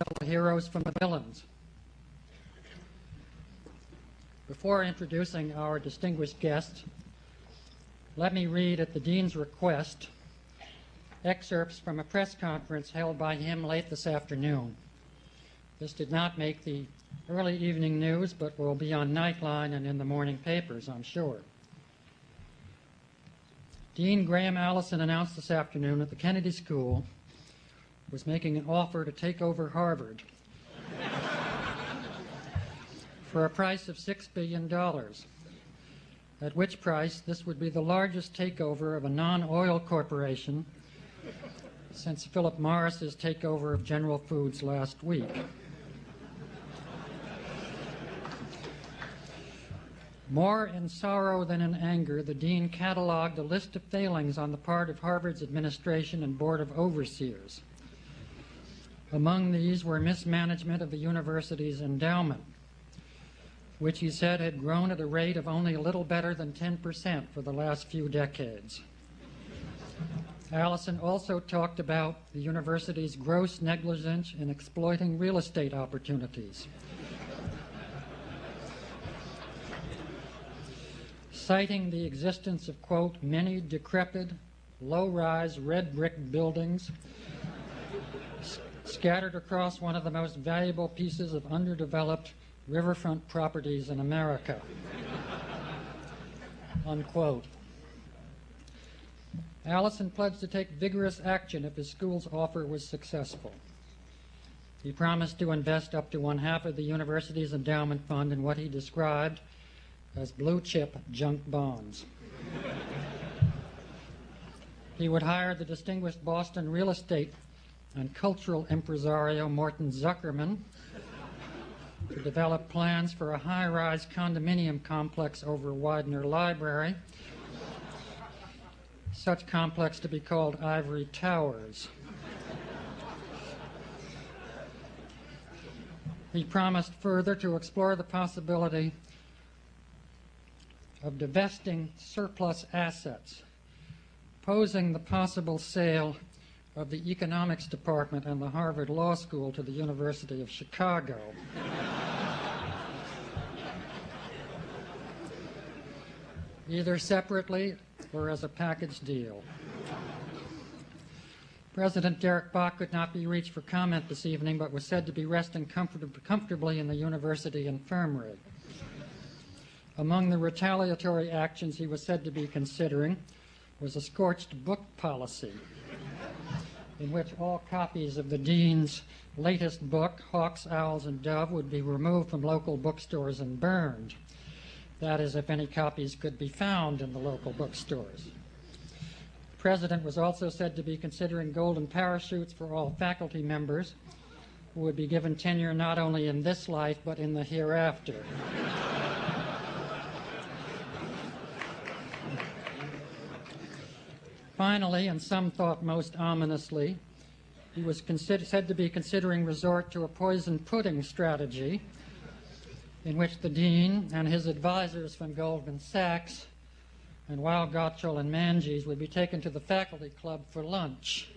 tell the heroes from the villains. Before introducing our distinguished guest, let me read at the Dean's request excerpts from a press conference held by him late this afternoon. This did not make the early evening news, but will be on Nightline and in the morning papers, I'm sure. Dean Graham Allison announced this afternoon that the Kennedy School was making an offer to take over Harvard for a price of $6 billion, at which price this would be the largest takeover of a non-oil corporation since Philip Morris's takeover of General Foods last week. More in sorrow than in anger, the dean cataloged a list of failings on the part of Harvard's administration and board of overseers. Among these were mismanagement of the university's endowment, which he said had grown at a rate of only a little better than 10% for the last few decades. Allison also talked about the university's gross negligence in exploiting real estate opportunities. Citing the existence of, quote, many decrepit, low-rise red brick buildings scattered across one of the most valuable pieces of underdeveloped riverfront properties in America, unquote. Allison pledged to take vigorous action if his school's offer was successful. He promised to invest up to 1/2 of the university's endowment fund in what he described as blue-chip junk bonds. He would hire the distinguished Boston real estate and cultural impresario Morton Zuckerman to develop plans for a high-rise condominium complex over Widener Library, such complex to be called Ivory Towers. He promised further to explore the possibility of divesting surplus assets, posing the possible sale of the economics department and the Harvard Law School to the University of Chicago. Either separately or as a package deal. President Derek Bok could not be reached for comment this evening, but was said to be resting comfortably in the university infirmary. Among the retaliatory actions he was said to be considering was a scorched book policy, in which all copies of the dean's latest book, Hawks, Owls, and Dove, would be removed from local bookstores and burned. That is, if any copies could be found in the local bookstores. The president was also said to be considering golden parachutes for all faculty members who would be given tenure not only in this life but in the hereafter. Finally, and some thought most ominously, he was said to be considering resort to a poison pudding strategy in which the dean and his advisors from Goldman Sachs and Weil, Gotshal, and Manges would be taken to the faculty club for lunch,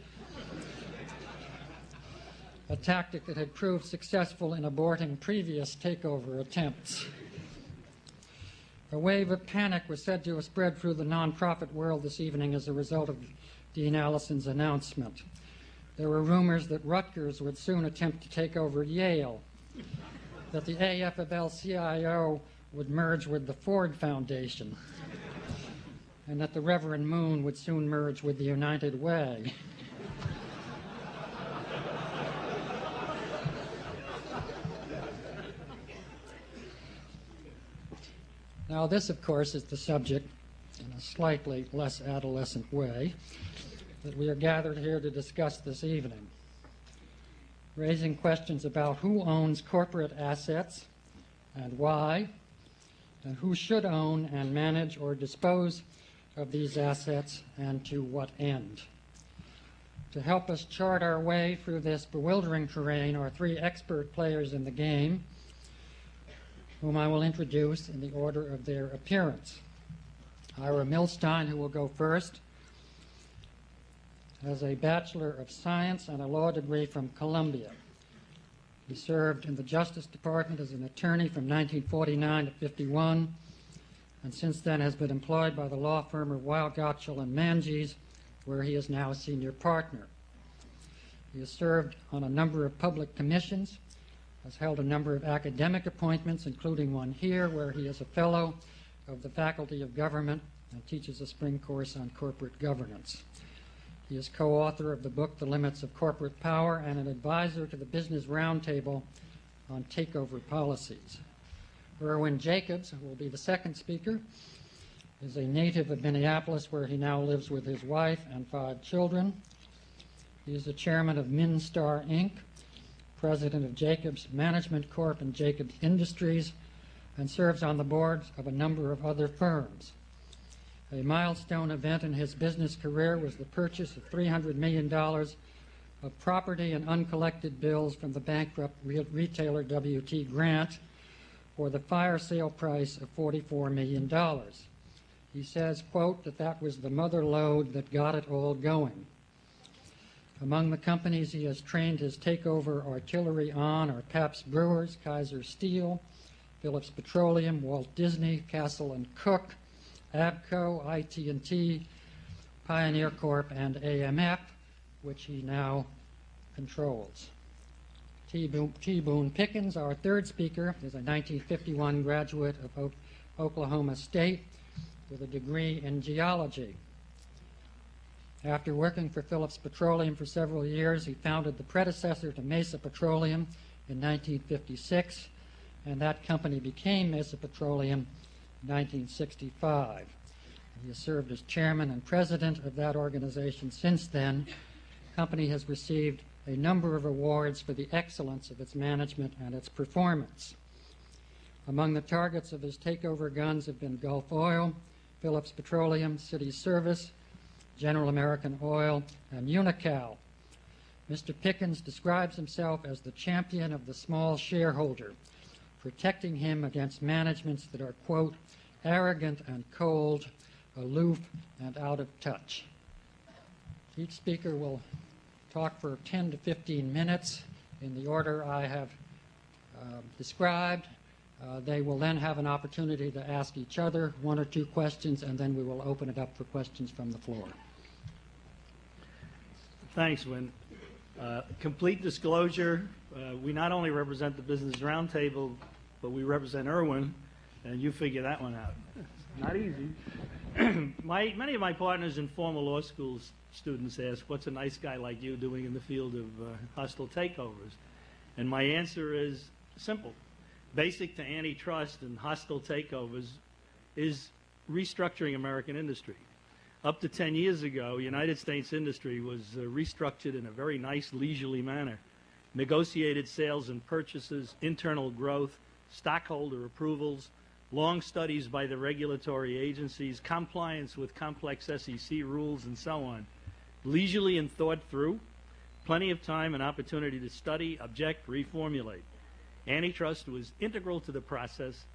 a tactic that had proved successful in aborting previous takeover attempts. A wave of panic was said to have spread through the nonprofit world this evening as a result of Dean Allison's announcement. There were rumors that Rutgers would soon attempt to take over Yale, that the AFL-CIO would merge with the Ford Foundation, and that the Reverend Moon would soon merge with the United Way. Now, this, of course, is the subject, in a slightly less adolescent way, that we are gathered here to discuss this evening, raising questions about who owns corporate assets and why, and who should own and manage or dispose of these assets and to what end. To help us chart our way through this bewildering terrain are three expert players in the game, whom I will introduce in the order of their appearance. Ira Milstein, who will go first, has a Bachelor of Science and a law degree from Columbia. He served in the Justice Department as an attorney from 1949 to 51, and since then has been employed by the law firm of Weil, Gotshal and Manges, where he is now a senior partner. He has served on a number of public commissions, has held a number of academic appointments, including one here where he is a fellow of the Faculty of Government and teaches a spring course on corporate governance. He is co-author of the book The Limits of Corporate Power and an advisor to the Business Roundtable on takeover policies. Irwin Jacobs, who will be the second speaker, is a native of Minneapolis, where he now lives with his wife and 5 children. He is the chairman of Minstar, Inc., president of Jacobs Management Corp. And Jacobs Industries, and serves on the boards of a number of other firms. A milestone event in his business career was the purchase of $300 million of property and uncollected bills from the bankrupt retailer W.T. Grant for the fire sale price of $44 million. He says, quote, that was the mother lode that got it all going. Among the companies he has trained his takeover artillery on are Pabst Brewers, Kaiser Steel, Phillips Petroleum, Walt Disney, Castle & Cook, Abco, IT&T, Pioneer Corp., and AMF, which he now controls. T. Boone Pickens, our third speaker, is a 1951 graduate of Oklahoma State with a degree in geology. After working for Phillips Petroleum for several years, he founded the predecessor to Mesa Petroleum in 1956, and that company became Mesa Petroleum in 1965. He has served as chairman and president of that organization since then. The company has received a number of awards for the excellence of its management and its performance. Among the targets of his takeover guns have been Gulf Oil, Phillips Petroleum, City Service, General American Oil, and Unocal. Mr. Pickens describes himself as the champion of the small shareholder, protecting him against managements that are, quote, arrogant and cold, aloof and out of touch. Each speaker will talk for 10 to 15 minutes in the order I have described. They will then have an opportunity to ask each other 1 or 2 questions, and then we will open it up for questions from the floor. Thanks, Win. Complete disclosure, we not only represent the Business Roundtable, but we represent Irwin, and you figure that one out. Not easy. Many of my partners and former law school students ask, what's a nice guy like you doing in the field of hostile takeovers? And my answer is simple. Basic to antitrust and hostile takeovers is restructuring American industry. Up to 10 years ago, United States industry was restructured in a very nice, leisurely manner. Negotiated sales and purchases, internal growth, stockholder approvals, long studies by the regulatory agencies, compliance with complex SEC rules, and so on. Leisurely and thought through, plenty of time and opportunity to study, object, reformulate. Antitrust was integral to the process,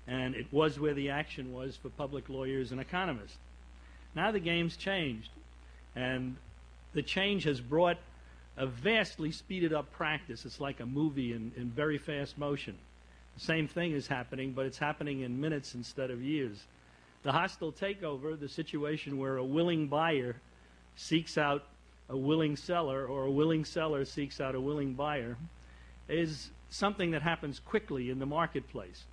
and it was where the action was for public lawyers and economists. Now the game's changed, and the change has brought a vastly speeded up practice. It's like a movie in very fast motion. The same thing is happening, but it's happening in minutes instead of years. The hostile takeover, the situation where a willing buyer seeks out a willing seller, or a willing seller seeks out a willing buyer, is something that happens quickly in the marketplace.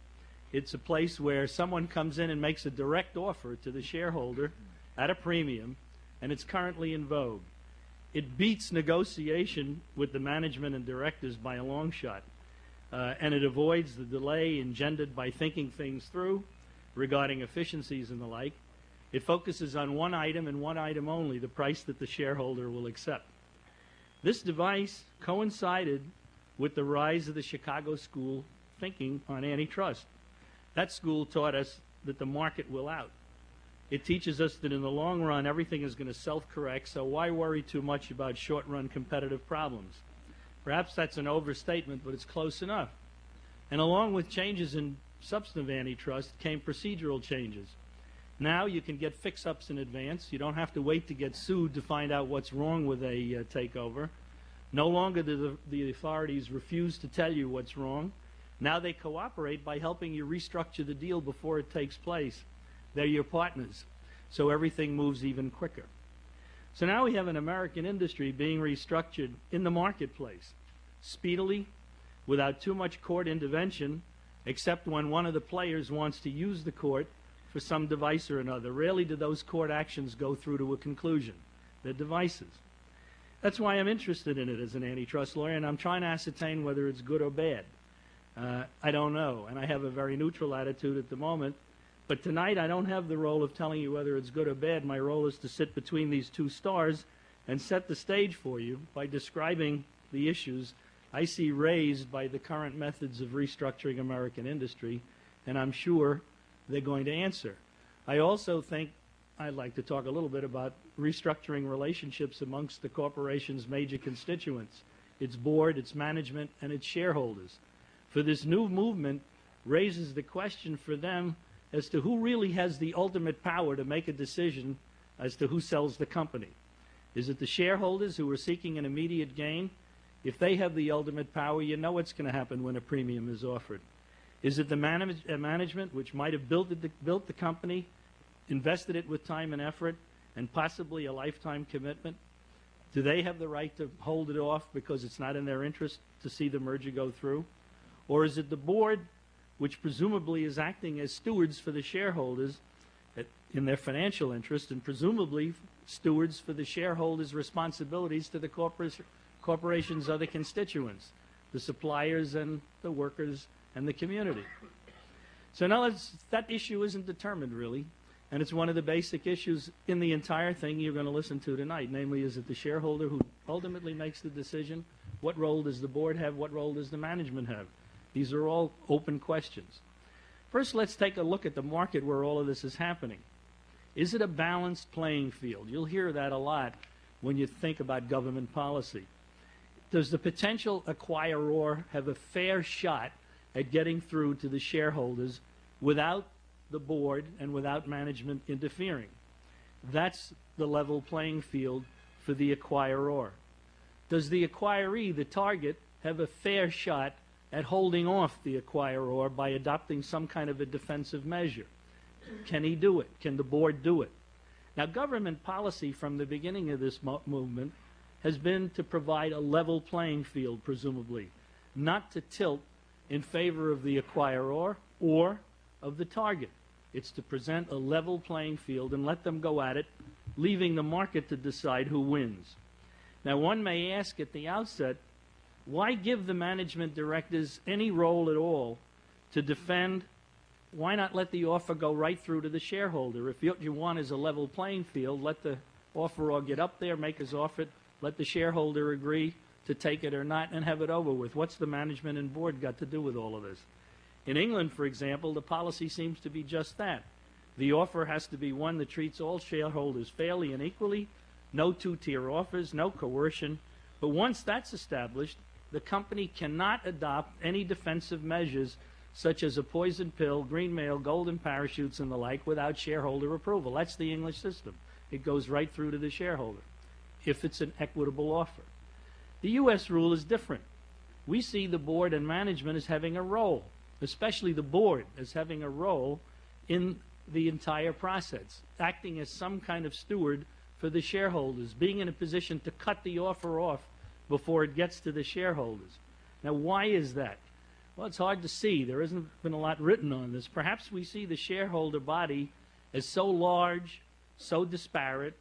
It's a place where someone comes in and makes a direct offer to the shareholder at a premium, and it's currently in vogue. It beats negotiation with the management and directors by a long shot, and it avoids the delay engendered by thinking things through regarding efficiencies and the like. It focuses on one item and one item only, the price that the shareholder will accept. This device coincided with the rise of the Chicago school thinking on antitrust. That school taught us that the market will out. It teaches us that in the long run, everything is going to self-correct, so why worry too much about short-run competitive problems? Perhaps that's an overstatement, but it's close enough. And along with changes in substantive antitrust came procedural changes. Now you can get fix-ups in advance. You don't have to wait to get sued to find out what's wrong with a takeover. No longer do the authorities refuse to tell you what's wrong. Now they cooperate by helping you restructure the deal before it takes place. They're your partners, so everything moves even quicker. So now we have an American industry being restructured in the marketplace, speedily, without too much court intervention, except when one of the players wants to use the court for some device or another. Rarely do those court actions go through to a conclusion. They're devices. That's why I'm interested in it as an antitrust lawyer, and I'm trying to ascertain whether it's good or bad. I don't know, and I have a very neutral attitude at the moment. But tonight I don't have the role of telling you whether it's good or bad. My role is to sit between these two stars and set the stage for you by describing the issues I see raised by the current methods of restructuring American industry, and I'm sure they're going to answer. I also think I'd like to talk a little bit about restructuring relationships amongst the corporation's major constituents, its board, its management, and its shareholders. For this new movement raises the question for them as to who really has the ultimate power to make a decision as to who sells the company. Is it the shareholders who are seeking an immediate gain? If they have the ultimate power, you know what's going to happen when a premium is offered. Is it the management, which might have built the company, invested it with time and effort, and possibly a lifetime commitment? Do they have the right to hold it off because it's not in their interest to see the merger go through? Or is it the board, which presumably is acting as stewards for the shareholders in their financial interest, and presumably stewards for the shareholders' responsibilities to the corporation's other constituents, the suppliers and the workers and the community? So now that issue isn't determined, really, and it's one of the basic issues in the entire thing you're going to listen to tonight. Namely, is it the shareholder who ultimately makes the decision? What role does the board have? What role does the management have? These are all open questions. First, let's take a look at the market where all of this is happening. Is it a balanced playing field? You'll hear that a lot when you think about government policy. Does the potential acquirer have a fair shot at getting through to the shareholders without the board and without management interfering? That's the level playing field for the acquirer. Does the acquiree, the target, have a fair shot at holding off the acquirer by adopting some kind of a defensive measure? Can he do it? Can the board do it? Now, government policy from the beginning of this movement has been to provide a level playing field, presumably, not to tilt in favor of the acquirer or of the target. It's to present a level playing field and let them go at it, leaving the market to decide who wins. Now, one may ask at the outset, why give the management directors any role at all to defend? Why not let the offer go right through to the shareholder? If what you want is a level playing field, let the offeror get up there, make his offer, let the shareholder agree to take it or not, and have it over with. What's the management and board got to do with all of this? In England, for example, the policy seems to be just that. The offer has to be one that treats all shareholders fairly and equally, no two-tier offers, no coercion. But once that's established, the company cannot adopt any defensive measures such as a poison pill, green mail, golden parachutes, and the like without shareholder approval. That's the English system. It goes right through to the shareholder if it's an equitable offer. The U.S. rule is different. We see the board and management as having a role, especially the board as having a role in the entire process, acting as some kind of steward for the shareholders, being in a position to cut the offer off before it gets to the shareholders. Now, why is that? Well, it's hard to see. There hasn't been a lot written on this. Perhaps we see the shareholder body as so large, so disparate,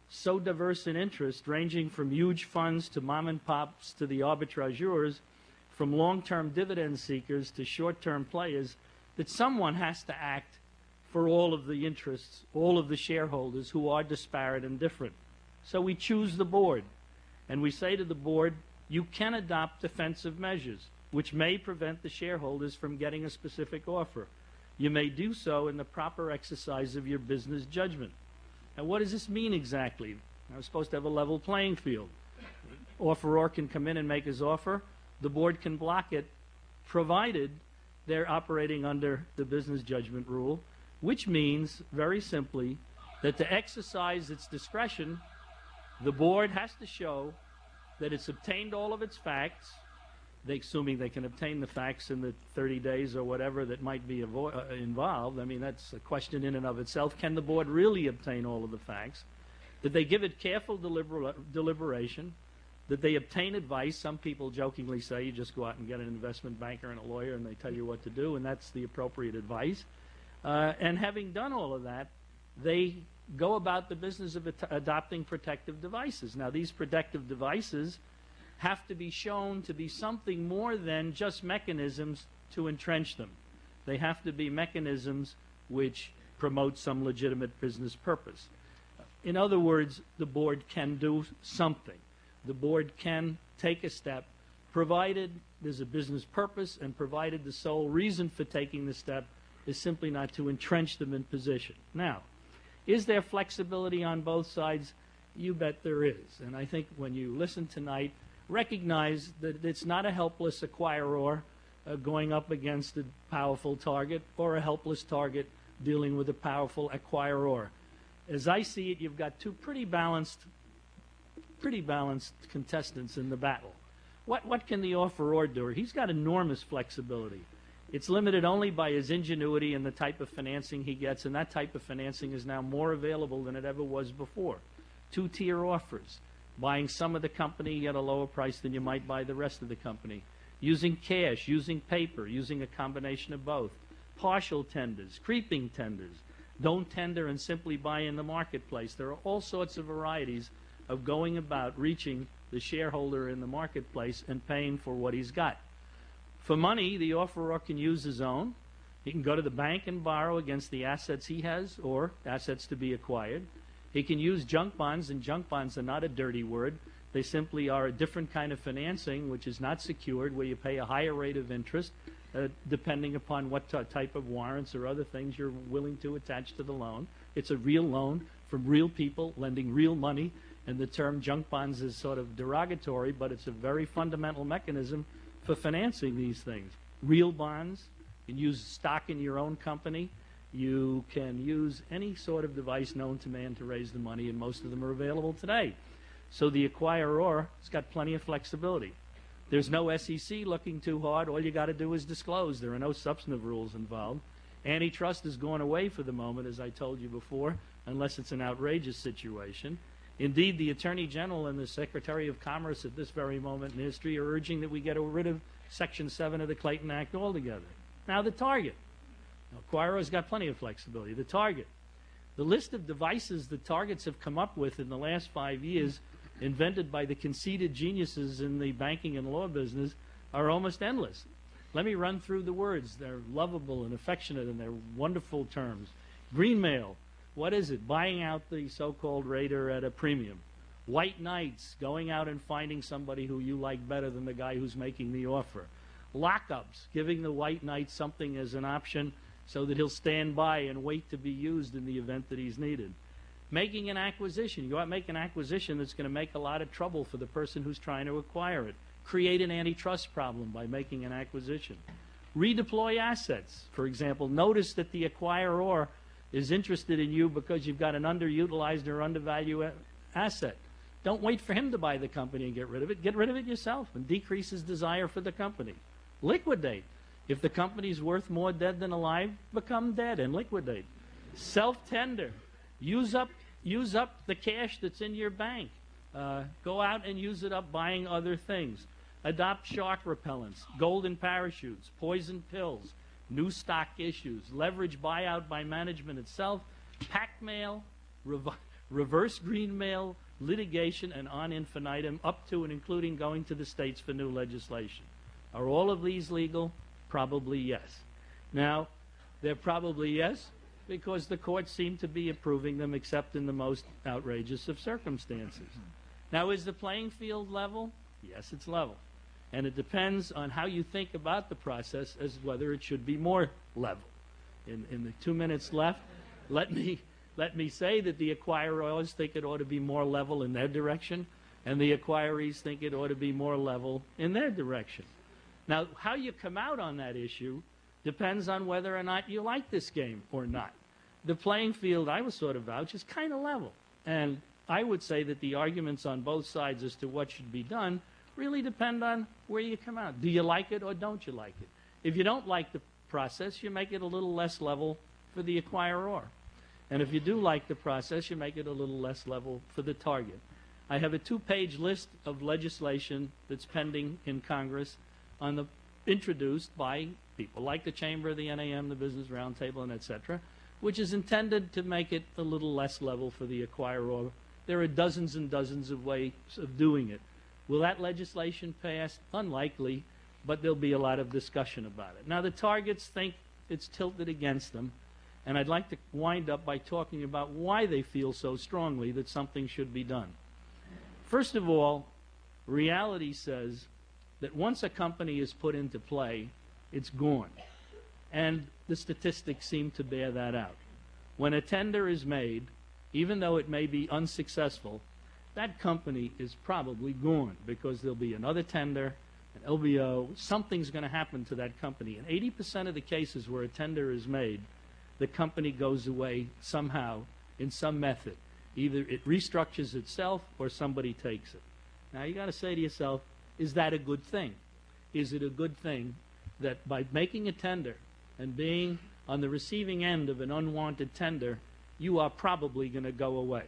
so diverse in interest, ranging from huge funds to mom and pops to the arbitrageurs, from long-term dividend seekers to short-term players, that someone has to act for all of the interests, all of the shareholders who are disparate and different. So we choose the board. And we say to the board, you can adopt defensive measures, which may prevent the shareholders from getting a specific offer. You may do so in the proper exercise of your business judgment. Now, what does this mean exactly? We're supposed to have a level playing field. Offeror can come in and make his offer. The board can block it, provided they're operating under the business judgment rule, which means, very simply, that to exercise its discretion, the board has to show that it's obtained all of its facts, assuming they can obtain the facts in the 30 days or whatever that might be involved. I mean, that's a question in and of itself. Can the board really obtain all of the facts? That they give it careful deliberation, that they obtain advice. Some people jokingly say you just go out and get an investment banker and a lawyer and they tell you what to do, and that's the appropriate advice. And having done all of that, they go about the business of adopting protective devices. Now, these protective devices have to be shown to be something more than just mechanisms to entrench them. They have to be mechanisms which promote some legitimate business purpose. In other words, the board can do something. The board can take a step, provided there's a business purpose and provided the sole reason for taking the step is simply not to entrench them in position. Now, is there flexibility on both sides? You bet there is. And I think when you listen tonight, recognize that it's not a helpless acquirer going up against a powerful target or a helpless target dealing with a powerful acquirer. As I see it, you've got two pretty balanced contestants in the battle. What can the offeror do? He's got enormous flexibility. It's limited only by his ingenuity and the type of financing he gets, and that type of financing is now more available than it ever was before. Two-tier offers, buying some of the company at a lower price than you might buy the rest of the company, using cash, using paper, using a combination of both, partial tenders, creeping tenders, don't tender and simply buy in the marketplace. There are all sorts of varieties of going about reaching the shareholder in the marketplace and paying for what he's got. For money, the offeror can use his own. He can go to the bank and borrow against the assets he has or assets to be acquired. He can use junk bonds, and junk bonds are not a dirty word. They simply are a different kind of financing which is not secured, where you pay a higher rate of interest depending upon what type of warrants or other things you're willing to attach to the loan. It's a real loan from real people lending real money, and the term junk bonds is sort of derogatory, but it's a very fundamental mechanism for financing these things. Real bonds, you can use stock in your own company, you can use any sort of device known to man to raise the money, and most of them are available today. So the acquirer has got plenty of flexibility. There's no SEC looking too hard. All you got to do is disclose. There are no substantive rules involved. Antitrust is going away for the moment, as I told you before, unless it's an outrageous situation. Indeed, the Attorney General and the Secretary of Commerce at this very moment in history are urging that we get rid of Section 7 of the Clayton Act altogether. Now, the target. Acquirer's got plenty of flexibility. The target. The list of devices that targets have come up with in the last 5 years, invented by the conceited geniuses in the banking and law business, are almost endless. Let me run through the words. They're lovable and affectionate, and they're wonderful terms. Green mail. What is it? Buying out the so-called raider at a premium. White knights, going out and finding somebody who you like better than the guy who's making the offer. Lockups, giving the white knight something as an option so that he'll stand by and wait to be used in the event that he's needed. Making an acquisition. You go out and make an acquisition that's going to make a lot of trouble for the person who's trying to acquire it. Create an antitrust problem by making an acquisition. Redeploy assets. For example, notice that the acquirer is interested in you because you've got an underutilized or undervalued asset. Don't wait for him to buy the company and get rid of it. Get rid of it yourself and decrease his desire for the company. Liquidate. If the company's worth more dead than alive, become dead and liquidate. Self-tender. Use up the cash that's in your bank. Go out and use it up buying other things. Adopt shark repellents, golden parachutes, poison pills, new stock issues, leverage buyout by management itself, pack mail, reverse green mail, litigation, and on infinitum, up to and including going to the states for new legislation. Are all of these legal? Probably yes. Now, they're probably yes because the courts seem to be approving them, except in the most outrageous of circumstances. Now, is the playing field level? Yes, it's level. And it depends on how you think about the process as whether it should be more level. In the 2 minutes left, let me say that the acquirers think it ought to be more level in their direction, and the acquirees think it ought to be more level in their direction. Now, how you come out on that issue depends on whether or not you like this game or not. The playing field, I was sort of vouch, is kind of level. And I would say that the arguments on both sides as to what should be done really depend on where you come out. Do you like it or don't you like it? If you don't like the process, you make it a little less level for the acquirer. And if you do like the process, you make it a little less level for the target. I have a 2-page list of legislation that's pending in Congress introduced by people like the Chamber, the NAM, the Business Roundtable, and et cetera, which is intended to make it a little less level for the acquirer. There are dozens and dozens of ways of doing it. Will that legislation pass? Unlikely, but there'll be a lot of discussion about it. Now, the targets think it's tilted against them, and I'd like to wind up by talking about why they feel so strongly that something should be done. First of all, reality says that once a company is put into play, it's gone. And the statistics seem to bear that out. When a tender is made, even though it may be unsuccessful, that company is probably gone because there'll be another tender, an LBO, something's going to happen to that company. In 80% of the cases where a tender is made, the company goes away somehow in some method. Either it restructures itself or somebody takes it. Now you got to say to yourself, is that a good thing? Is it a good thing that by making a tender and being on the receiving end of an unwanted tender, you are probably going to go away?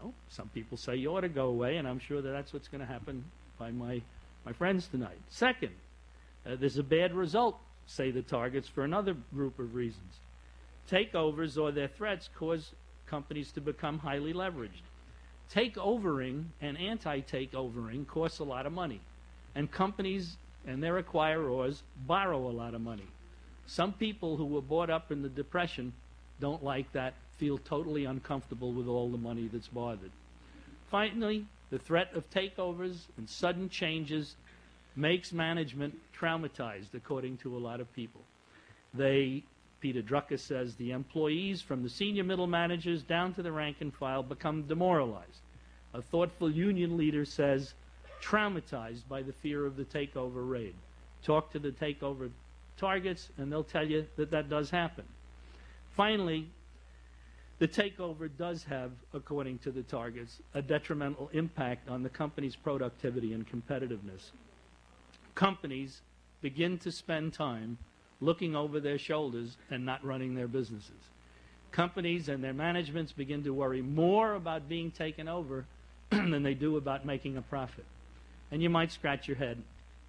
No, some people say you ought to go away, and I'm sure that that's what's going to happen by my friends tonight. Second, there's a bad result, say the targets, for another group of reasons. Takeovers or their threats cause companies to become highly leveraged. Takeovering and anti-takeovering costs a lot of money, and companies and their acquirers borrow a lot of money. Some people who were brought up in the Depression don't like that, feel totally uncomfortable with all the money that's bothered. Finally, the threat of takeovers and sudden changes makes management traumatized, according to a lot of people. Peter Drucker says, the employees from the senior middle managers down to the rank and file become demoralized. A thoughtful union leader says, traumatized by the fear of the takeover raid. Talk to the takeover targets, and they'll tell you that that does happen. Finally, the takeover does have, according to the targets, a detrimental impact on the company's productivity and competitiveness. Companies begin to spend time looking over their shoulders and not running their businesses. Companies and their managements begin to worry more about being taken over than they do about making a profit. And you might scratch your head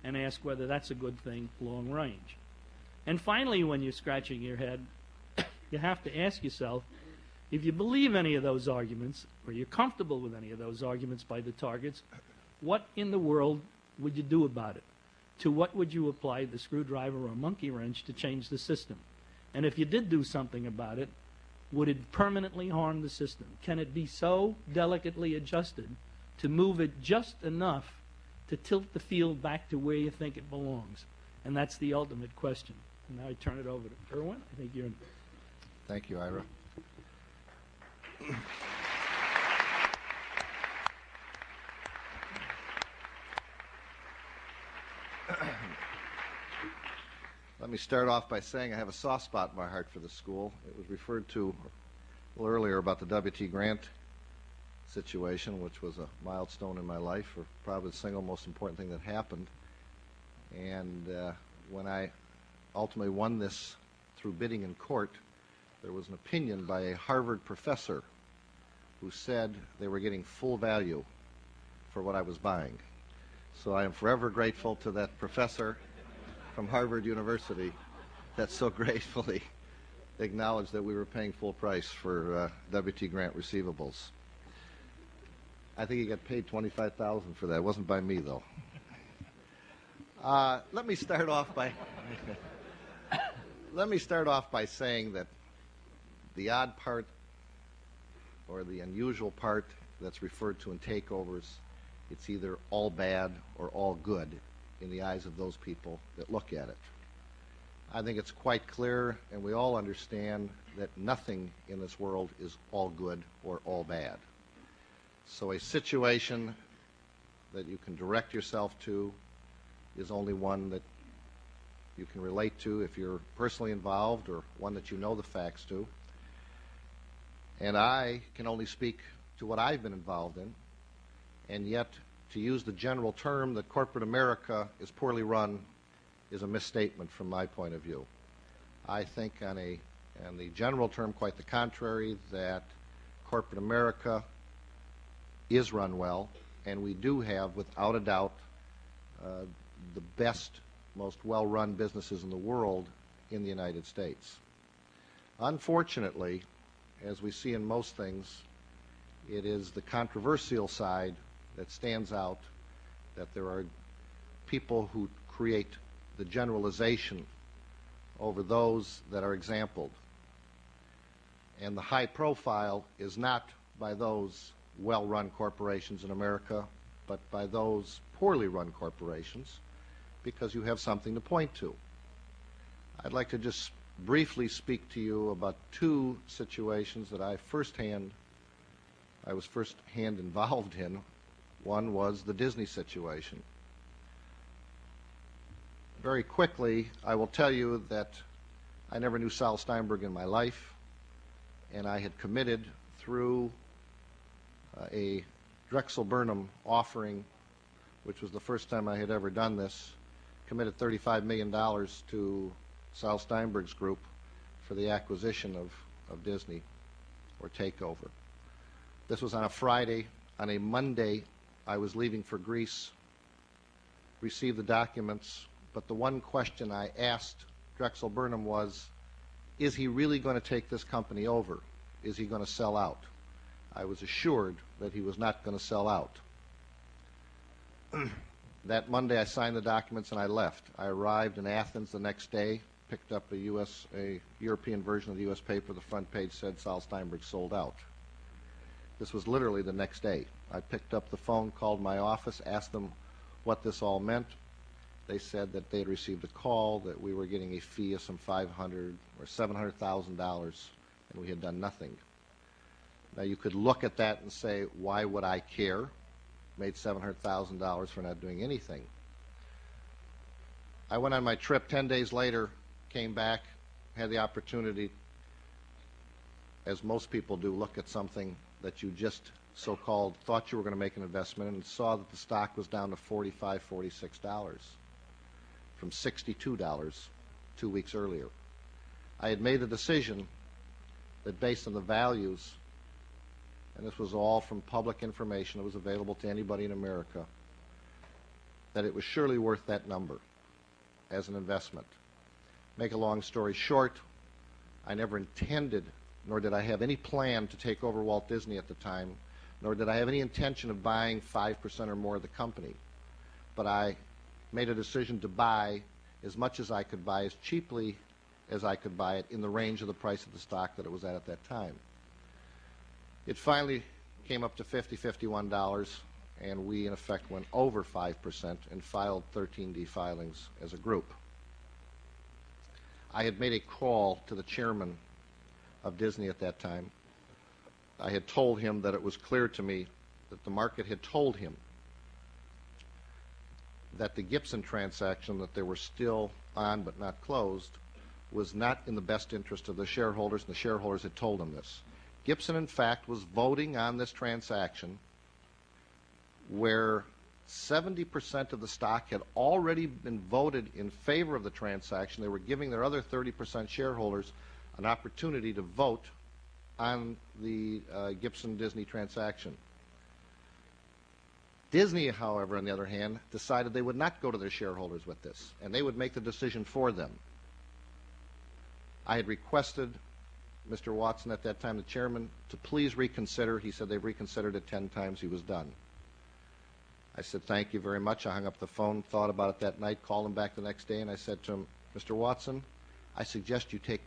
and ask whether that's a good thing long range. And finally, when you're scratching your head, you have to ask yourself, if you believe any of those arguments, or you're comfortable with any of those arguments by the targets, what in the world would you do about it? To what would you apply the screwdriver or monkey wrench to change the system? And if you did do something about it, would it permanently harm the system? Can it be so delicately adjusted to move it just enough to tilt the field back to where you think it belongs? And that's the ultimate question. And now I turn it over to Erwin. I think you're... Thank you, Ira. Let me start off by saying I have a soft spot in my heart for the school. It was referred to a little earlier about the W.T. Grant situation, which was a milestone in my life, or probably the single most important thing that happened. And when I ultimately won this through bidding in court, there was an opinion by a Harvard professor who said they were getting full value for what I was buying. So I am forever grateful to that professor from Harvard University that so gratefully acknowledged that we were paying full price for W.T. Grant receivables. I think he got paid $25,000 for that. It wasn't by me, though. Let me start off by saying that the odd part or the unusual part that's referred to in takeovers, it's either all bad or all good in the eyes of those people that look at it. I think it's quite clear, and we all understand, that nothing in this world is all good or all bad. So a situation that you can direct yourself to is only one that you can relate to if you're personally involved, or one that you know the facts to. And I can only speak to what I've been involved in, and yet to use the general term that corporate America is poorly run is a misstatement from my point of view. I think on the general term, quite the contrary, that corporate America is run well, and we do have, without a doubt, the best, most well-run businesses in the world in the United States. Unfortunately, as we see in most things, it is the controversial side that stands out, that there are people who create the generalization over those that are exampled. And the high profile is not by those well-run corporations in America, but by those poorly run corporations, because you have something to point to. I'd like to just briefly speak to you about two situations that I was firsthand involved in. One was the Disney situation. Very quickly, I will tell you that I never knew Sal Steinberg in my life, and I had committed through a Drexel Burnham offering, which was the first time I had ever done this, committed $35 million to Sal Steinberg's group for the acquisition of Disney, or Takeover. This was on a Friday. On a Monday, I was leaving for Greece, received the documents, but the one question I asked Drexel Burnham was, is he really going to take this company over? Is he going to sell out? I was assured that he was not going to sell out. That Monday, I signed the documents and I left. I arrived in Athens the next day, picked up a European version of the U.S. paper. The front page said Sal Steinberg sold out. This was literally the next day. I picked up the phone, called my office, asked them what this all meant. They said that they had received a call that we were getting a fee of some $500,000 or $700,000, and we had done nothing. Now, you could look at that and say, why would I care? Made $700,000 for not doing anything. I went on my trip 10 days later, came back, had the opportunity, as most people do, look at something that you just so-called thought you were going to make an investment in, and saw that the stock was down to $45, $46 from $62 2 weeks earlier. I had made a decision that based on the values, and this was all from public information that was available to anybody in America, that it was surely worth that number as an investment. Make a long story short, I never intended, nor did I have any plan to take over Walt Disney at the time, nor did I have any intention of buying 5% or more of the company. But I made a decision to buy as much as I could buy, as cheaply as I could buy it, in the range of the price of the stock that it was at that time. It finally came up to $50, $51, and we, in effect, went over 5% and filed 13D filings as a group. I had made a call to the chairman of Disney at that time. I had told him that it was clear to me that the market had told him that the Gibson transaction that they were still on but not closed was not in the best interest of the shareholders, and the shareholders had told him this. Gibson, in fact, was voting on this transaction where 70% of the stock had already been voted in favor of the transaction. They were giving their other 30% shareholders an opportunity to vote on the Gibson-Disney transaction. Disney, however, on the other hand, decided they would not go to their shareholders with this, and they would make the decision for them. I had requested Mr. Watson, at that time the chairman, to please reconsider. He said they've reconsidered it 10 times. He was done. I said, thank you very much. I hung up the phone, thought about it that night, called him back the next day, and I said to him, Mr. Watson, I suggest you take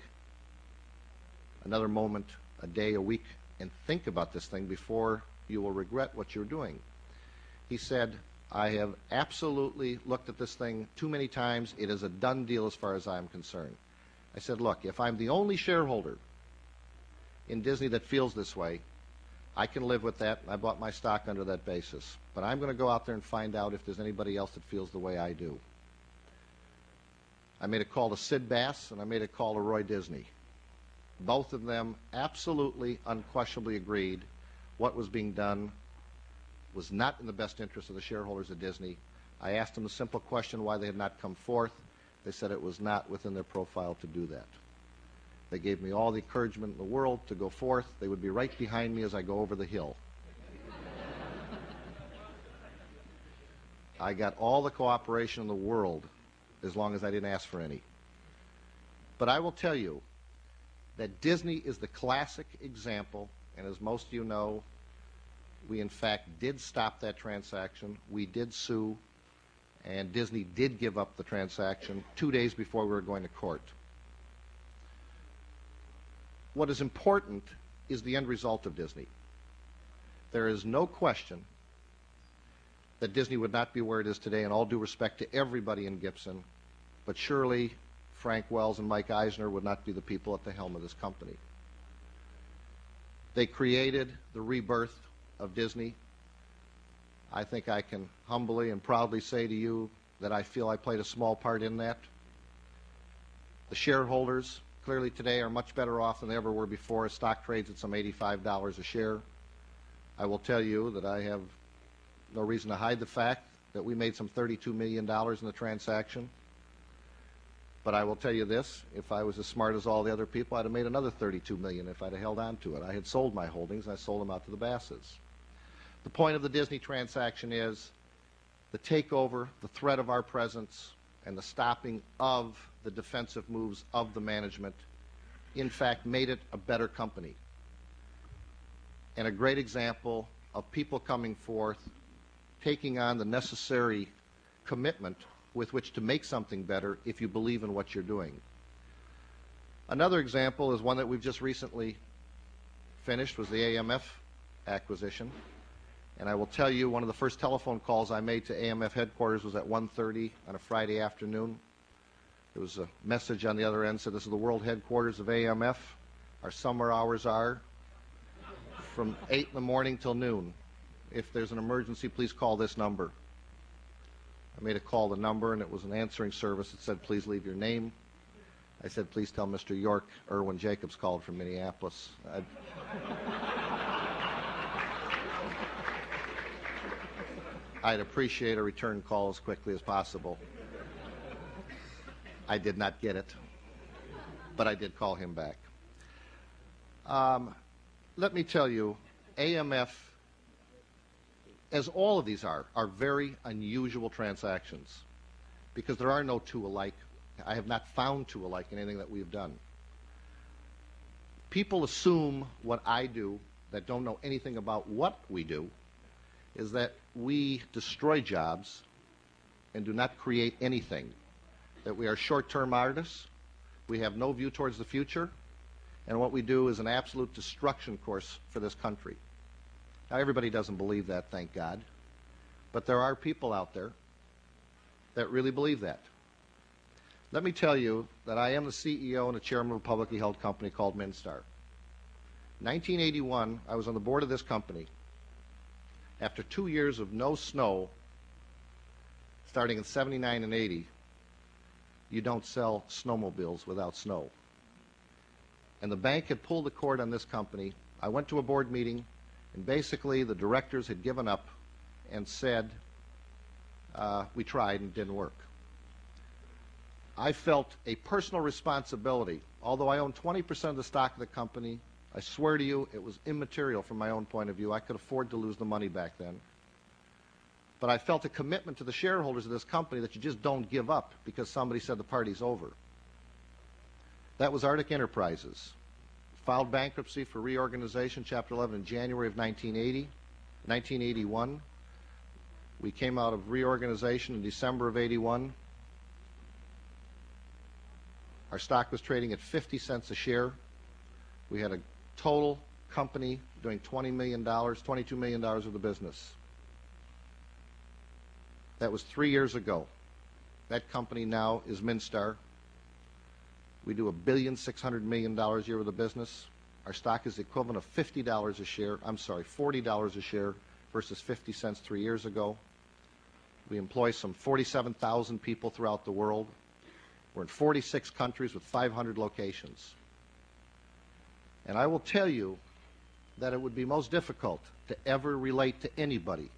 another moment, a day, a week, and think about this thing before you will regret what you're doing. He said, I have absolutely looked at this thing too many times. It is a done deal as far as I'm concerned. I said, look, if I'm the only shareholder in Disney that feels this way, I can live with that. I bought my stock under that basis. But I'm going to go out there and find out if there's anybody else that feels the way I do. I made a call to Sid Bass, and I made a call to Roy Disney. Both of them absolutely, unquestionably agreed what was being done was not in the best interest of the shareholders of Disney. I asked them the simple question why they had not come forth. They said it was not within their profile to do that. They gave me all the encouragement in the world to go forth. They would be right behind me as I go over the hill. I got all the cooperation in the world as long as I didn't ask for any. But I will tell you that Disney is the classic example, and as most of you know, we in fact did stop that transaction. We did sue, and Disney did give up the transaction 2 days before we were going to court. What is important is the end result of Disney. There is no question that Disney would not be where it is today, and all due respect to everybody in Gibson, but surely Frank Wells and Mike Eisner would not be the people at the helm of this company. They created the rebirth of Disney. I think I can humbly and proudly say to you that I feel I played a small part in that. The shareholders clearly today are much better off than they ever were before. Stock trades at some $85 a share. I will tell you that I have no reason to hide the fact that we made some $32 million in the transaction. But I will tell you this, if I was as smart as all the other people, I'd have made another $32 million if I'd have held on to it. I had sold my holdings, and I sold them out to the Basses. The point of the Disney transaction is the takeover, the threat of our presence, and the stopping of the defensive moves of the management, in fact, made it a better company. And a great example of people coming forth, taking on the necessary commitment with which to make something better if you believe in what you're doing. Another example is one that we've just recently finished, was the Amf acquisition. And I will tell you, one of the first telephone calls I made to AMF headquarters was at 1:30 on a Friday afternoon. There was a message on the other end that said, "This is the world headquarters of AMF. Our summer hours are from 8 in the morning till noon. If there's an emergency, please call this number." I made a call the number, and it was an answering service that said, "Please leave your name." I said, "Please tell Mr. York Irwin Jacobs called from Minneapolis." I'd appreciate a return call as quickly as possible. I did not get it, but I did call him back. Let me tell you, AMF, as all of these are very unusual transactions because there are no two alike. I have not found two alike in anything that we've done. People assume what I do that don't know anything about what we do is that we destroy jobs and do not create anything, that we are short-term artists, we have no view towards the future, and what we do is an absolute destruction course for this country. Now, everybody doesn't believe that, thank God, but there are people out there that really believe that. Let me tell you that I am the CEO and the chairman of a publicly held company called Minstar. In 1981, I was on the board of this company. After 2 years of no snow, starting in 79 and 80, you don't sell snowmobiles without snow. And the bank had pulled the cord on this company. I went to a board meeting, and basically the directors had given up and said, we tried and it didn't work. I felt a personal responsibility. Although I own 20% of the stock of the company, I swear to you, it was immaterial from my own point of view. I could afford to lose the money back then. But I felt a commitment to the shareholders of this company that you just don't give up because somebody said the party's over. That was Arctic Enterprises. Filed bankruptcy for reorganization, Chapter 11, in January of 1981. We came out of reorganization in December of 81. Our stock was trading at 50 cents a share. We had a total company doing $20 million, $22 million of the business. That was 3 years ago. That company now is Minstar. We do $1.6 billion a year with the business. Our stock is the equivalent of $40 a share versus 50 cents 3 years ago. We employ some 47,000 people throughout the world. We're in 46 countries with 500 locations. And I will tell you that it would be most difficult to ever relate to anybody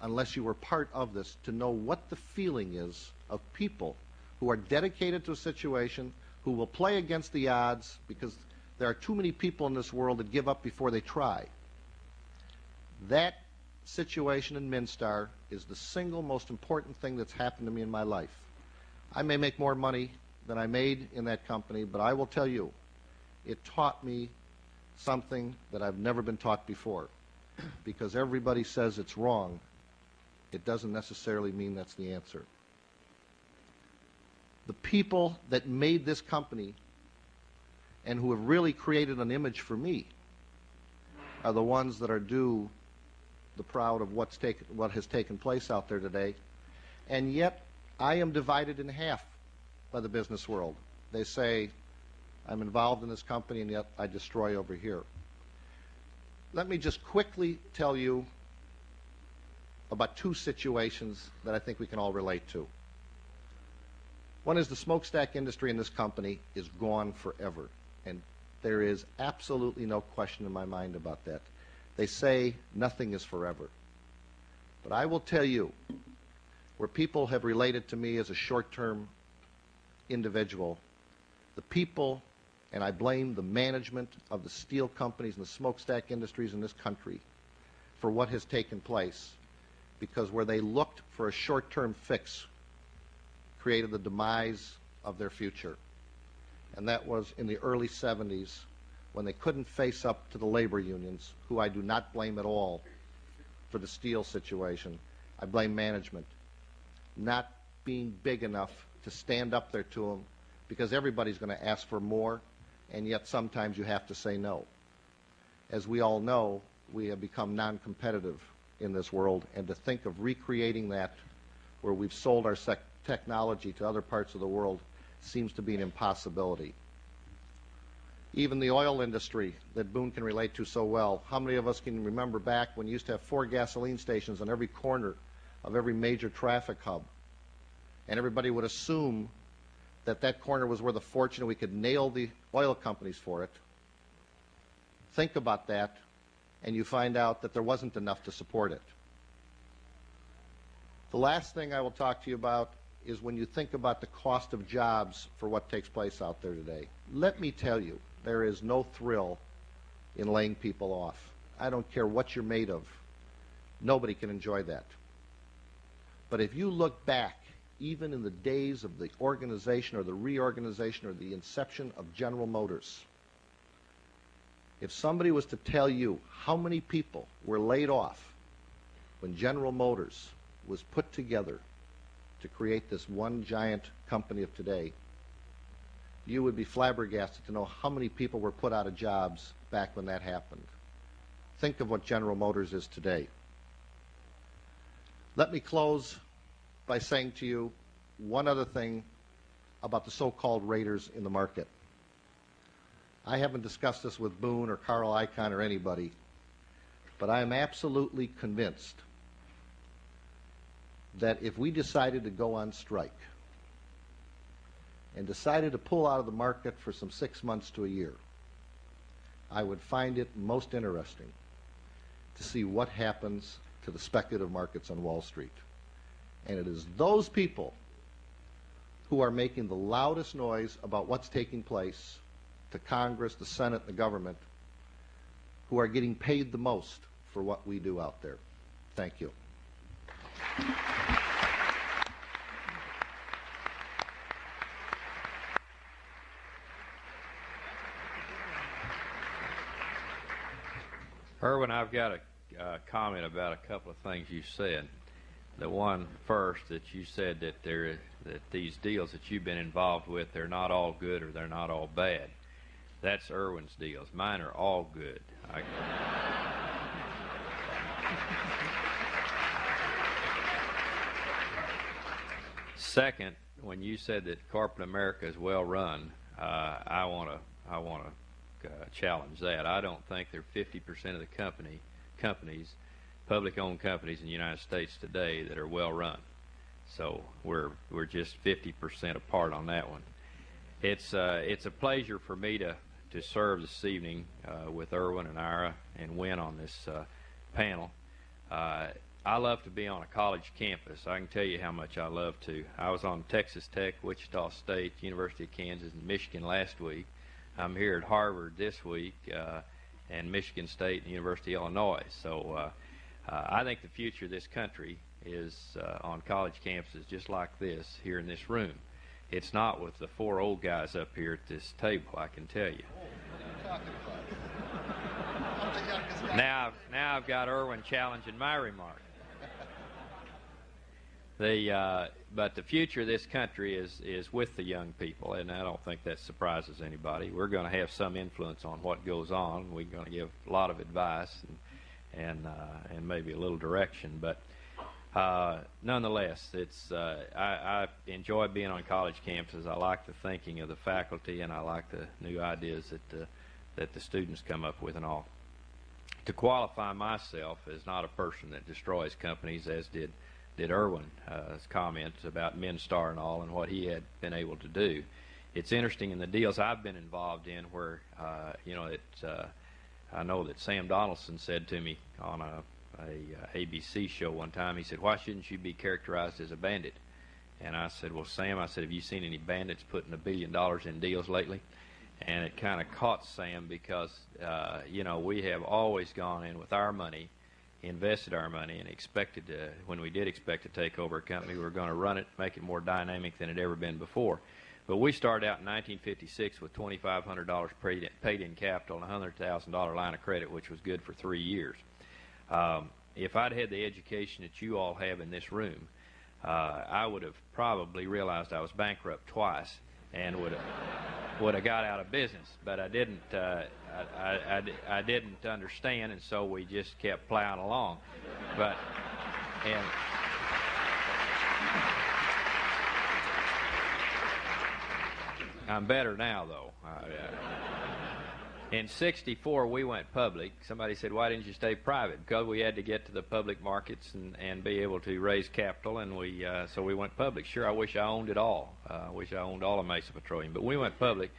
unless you were part of this, to know what the feeling is of people who are dedicated to a situation, who will play against the odds, because there are too many people in this world that give up before they try. That situation in Minstar is the single most important thing that's happened to me in my life. I may make more money than I made in that company, but I will tell you, it taught me something that I've never been taught before. Because everybody says it's wrong, it doesn't necessarily mean that's the answer. The people that made this company and who have really created an image for me are the ones that are due the proud of what has taken place out there today. And yet, I am divided in half by the business world. They say, I'm involved in this company, and yet I destroy over here. Let me just quickly tell you about two situations that I think we can all relate to. One is the smokestack industry in this company is gone forever, and there is absolutely no question in my mind about that. They say nothing is forever. But I will tell you, where people have related to me as a short-term individual, the people, and I blame the management of the steel companies and the smokestack industries in this country for what has taken place, because where they looked for a short-term fix created the demise of their future. And that was in the early 70s when they couldn't face up to the labor unions, who I do not blame at all for the steel situation. I blame management not being big enough to stand up there to them, because everybody's going to ask for more, and yet sometimes you have to say no. As we all know, we have become non-competitive in this world, and to think of recreating that where we've sold our technology to other parts of the world seems to be an impossibility. Even the oil industry that Boone can relate to so well, how many of us can remember back when you used to have 4 gasoline stations on every corner of every major traffic hub, and everybody would assume that that corner was worth a fortune and we could nail the oil companies for it. Think about that, and you find out that there wasn't enough to support it. The last thing I will talk to you about is when you think about the cost of jobs for what takes place out there today. Let me tell you, there is no thrill in laying people off. I don't care what you're made of. Nobody can enjoy that. But if you look back, even in the days of the organization or the reorganization or the inception of General Motors, if somebody was to tell you how many people were laid off when General Motors was put together to create this one giant company of today, you would be flabbergasted to know how many people were put out of jobs back when that happened. Think of what General Motors is today. Let me close by saying to you one other thing about the so-called raiders in the market. I haven't discussed this with Boone or Carl Icahn or anybody, but I am absolutely convinced that if we decided to go on strike and decided to pull out of the market for some 6 months to a year, I would find it most interesting to see what happens to the speculative markets on Wall Street. And it is those people who are making the loudest noise about what's taking place to Congress, the Senate, and the government, who are getting paid the most for what we do out there. Thank you. Irwin, I've got a comment about a couple of things you said. The one first, that you said that that these deals that you've been involved with, they're not all good or they're not all bad. That's Irwin's deals. Mine are all good. Second, when you said that corporate America is well run, I want to challenge that. I don't think there are 50% of the companies, public-owned companies in the United States today that are well run. So we're just 50% apart on that one. It's a pleasure for me to to serve this evening with Irwin and Ira and Wynn on this panel. I love to be on a college campus. I can tell you how much I love to. I was on Texas Tech, Wichita State, University of Kansas, and Michigan last week. I'm here at Harvard this week, and Michigan State and University of Illinois. So I think the future of this country is on college campuses just like this here in this room. It's not with the four old guys up here at this table, I can tell you. Now I've got Irwin challenging my remark. But the future of this country is with the young people, and I don't think that surprises anybody. We're going to have some influence on what goes on. We're going to give a lot of advice and maybe a little direction. But nonetheless, I enjoy being on college campuses. I like the thinking of the faculty, and I like the new ideas that the students come up with and all. To qualify myself as not a person that destroys companies, as did Irwin's comments about Minstar and all and what he had been able to do. It's interesting in the deals I've been involved in where, I know that Sam Donaldson said to me on a ABC show one time, he said, "Why shouldn't you be characterized as a bandit?" And I said, "Well, Sam," I said, "have you seen any bandits putting $1 billion in deals lately?" And it kind of caught Sam because, we have always gone in with our money, invested our money, and expected to, when we did expect to take over a company, we were going to run it, make it more dynamic than it had ever been before. But we started out in 1956 with $2,500 paid in capital and a $100,000 line of credit, which was good for 3 years. If I'd had the education that you all have in this room, I would have probably realized I was bankrupt twice and would have got out of business, but I didn't. I didn't understand, and so we just kept plowing along. And I'm better now, though. In '64, we went public. Somebody said, "Why didn't you stay private?" Because we had to get to the public markets and be able to raise capital, and so we went public. Sure, I wish I owned it all. I wish I owned all of Mesa Petroleum. But we went public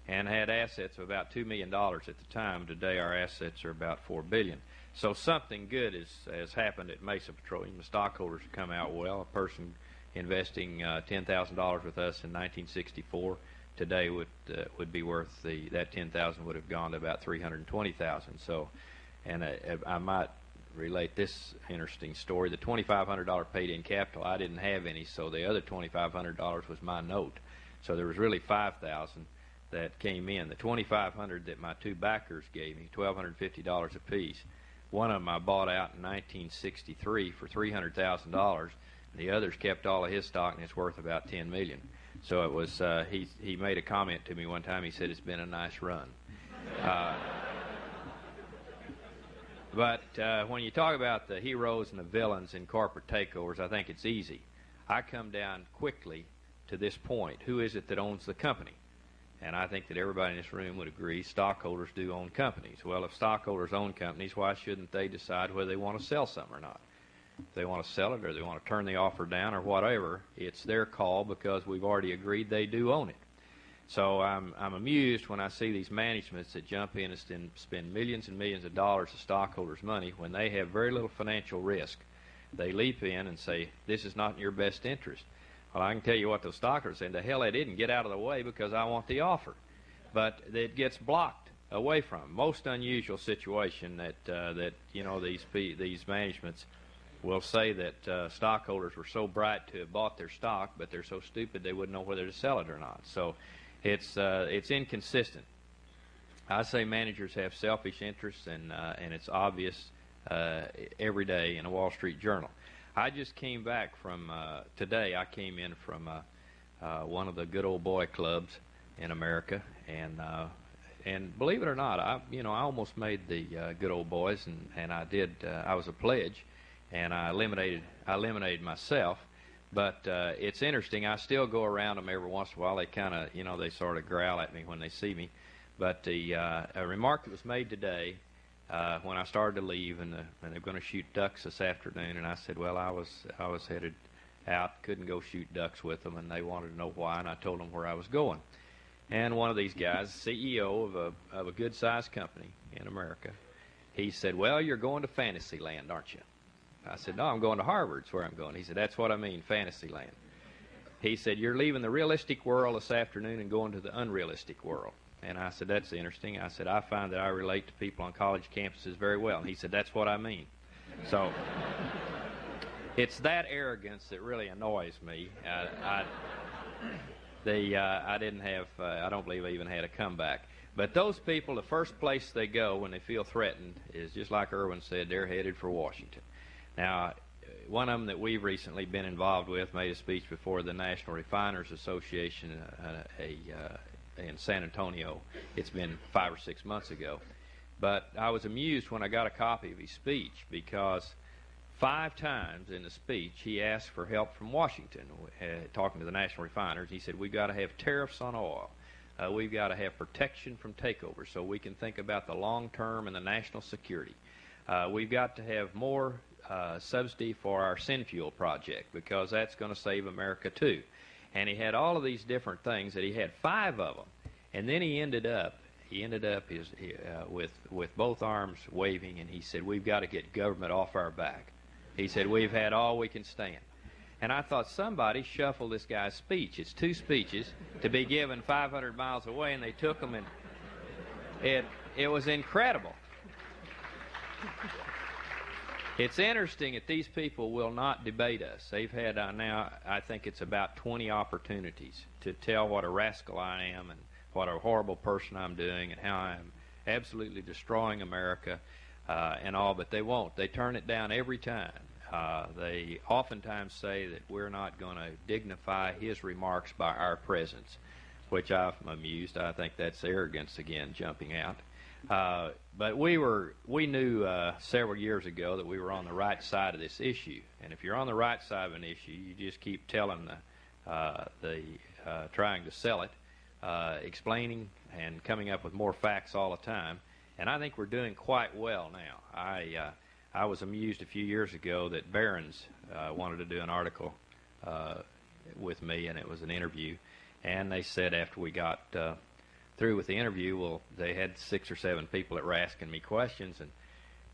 and had assets of about $2 million at the time. Today, our assets are about $4 billion. So something good has happened at Mesa Petroleum. The stockholders have come out well. A person investing $10,000 with us in 1964 today would be worth that $10,000 would have gone to about $320,000. So, and I might relate this interesting story. The $2,500 paid in capital, I didn't have any, so the other $2,500 was my note. So there was really $5,000 that came in. The $2,500 that my two backers gave me, $1,250 apiece. One of them I bought out in 1963 for $300,000. The others kept all of his stock, and it's worth about $10 million. So it was. He made a comment to me one time. He said, "It's been a nice run." But when you talk about the heroes and the villains in corporate takeovers, I think it's easy. I come down quickly to this point. Who is it that owns the company? And I think that everybody in this room would agree stockholders do own companies. Well, if stockholders own companies, why shouldn't they decide whether they want to sell some or not? If they want to sell it or they want to turn the offer down or whatever, it's their call because we've already agreed they do own it. So I'm amused when I see these managements that jump in and spend millions and millions of dollars of stockholders' money when they have very little financial risk. They leap in and say, "This is not in your best interest." Well, I can tell you what those stockholders say. The hell they didn't. Get out of the way because I want the offer. But it gets blocked away from them. Most unusual situation that these managements will say that stockholders were so bright to have bought their stock, but they're so stupid they wouldn't know whether to sell it or not. So it's inconsistent. I say managers have selfish interests, and it's obvious every day in a Wall Street Journal. I just came back from today. I came in from one of the good old boy clubs in America, and believe it or not, I almost made the good old boys, and I did. I was a pledge, and I eliminated myself. But it's interesting. I still go around them every once in a while. They kind of, they sort of growl at me when they see me. But a remark that was made today when I started to leave, and they're going to shoot ducks this afternoon, and I said, well, I was headed out, couldn't go shoot ducks with them, and they wanted to know why, and I told them where I was going. And one of these guys, CEO of a good-sized company in America, he said, "Well, you're going to Fantasyland, aren't you?" I said, "No, I'm going to Harvard. That's where I'm going." He said, "That's what I mean, Fantasyland." He said, "You're leaving the realistic world this afternoon and going to the unrealistic world." And I said, "That's interesting." I said, "I find that I relate to people on college campuses very well." And he said, "That's what I mean." So it's that arrogance that really annoys me. I don't believe I even had a comeback. But those people, the first place they go when they feel threatened is, just like Irwin said, they're headed for Washington. Now, one of them that we've recently been involved with made a speech before the National Refiners Association in San Antonio. It's been 5 or 6 months ago. But I was amused when I got a copy of his speech, because 5 times in the speech he asked for help from Washington, talking to the national refiners. He said, "We've got to have tariffs on oil. We've got to have protection from takeovers so we can think about the long term and the national security. We've got to have more subsidy for our Synfuel project, because that's going to save America too." And he had all of these different things that he had 5 of them, and then he ended up with both arms waving, and he said, "We've got to get government off our back." He said, "We've had all we can stand." And I thought, somebody shuffled this guy's speech. It's 2 speeches to be given 500 miles away, and they took them, and it was incredible. It's interesting that these people will not debate us. They've had now, I think it's about 20 opportunities to tell what a rascal I am and what a horrible person I'm doing and how I'm absolutely destroying America and all, but they won't. They turn it down every time. They oftentimes say that we're not going to dignify his remarks by our presence, which I'm amused. I think that's arrogance again jumping out. But we knew several years ago that we were on the right side of this issue. And if you're on the right side of an issue, you just keep telling trying to sell it, explaining and coming up with more facts all the time. And I think we're doing quite well now. I was amused a few years ago that Barron's wanted to do an article with me, and it was an interview. And they said after we got through with the interview, well, they had 6 or 7 people that were asking me questions, and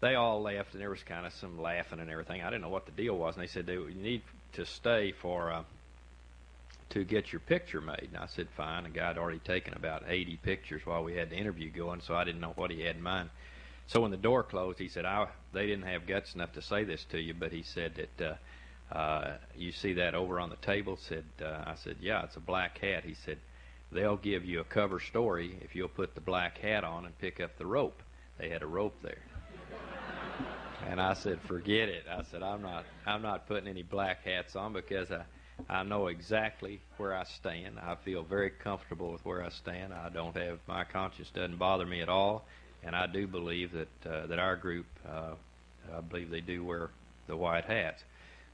they all left, and there was kind of some laughing and everything. I didn't know what the deal was, and they said, "You need to stay to get your picture made." And I said, "Fine." The guy had already taken about 80 pictures while we had the interview going, so I didn't know what he had in mind. So when the door closed, he said, "They didn't have guts enough to say this to you," but he said that, "You see that over on the table?" I said, "Yeah, it's a black hat." He said, "They'll give you a cover story if you'll put the black hat on and pick up the rope." They had a rope there. And I said, "Forget it." I said, I'm not putting any black hats on, because I know exactly where I stand. I feel very comfortable with where I stand. My conscience doesn't bother me at all. And I do believe that our group, I believe they do wear the white hats.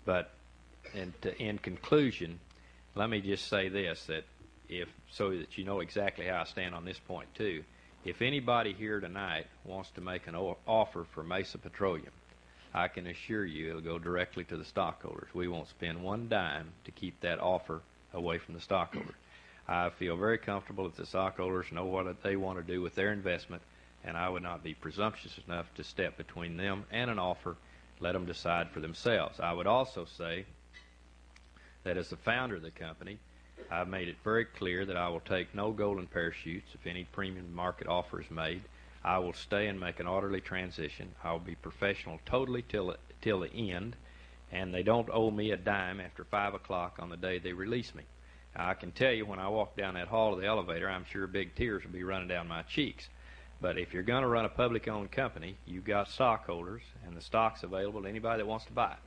But in conclusion, let me just say this, so that you know exactly how I stand on this point too. If anybody here tonight wants to make an offer for Mesa Petroleum, I can assure you it'll go directly to the stockholders. We won't spend one dime to keep that offer away from the stockholders. I feel very comfortable that the stockholders know what they want to do with their investment, and I would not be presumptuous enough to step between them and an offer. Let them decide for themselves. I would also say that as the founder of the company, I've made it very clear that I will take no golden parachutes if any premium market offer is made. I will stay and make an orderly transition. I will be professional totally till the end, and they don't owe me a dime after 5 o'clock on the day they release me. I can tell you, when I walk down that hall of the elevator, I'm sure big tears will be running down my cheeks. But if you're going to run a public-owned company, you've got stockholders, and the stock's available to anybody that wants to buy it.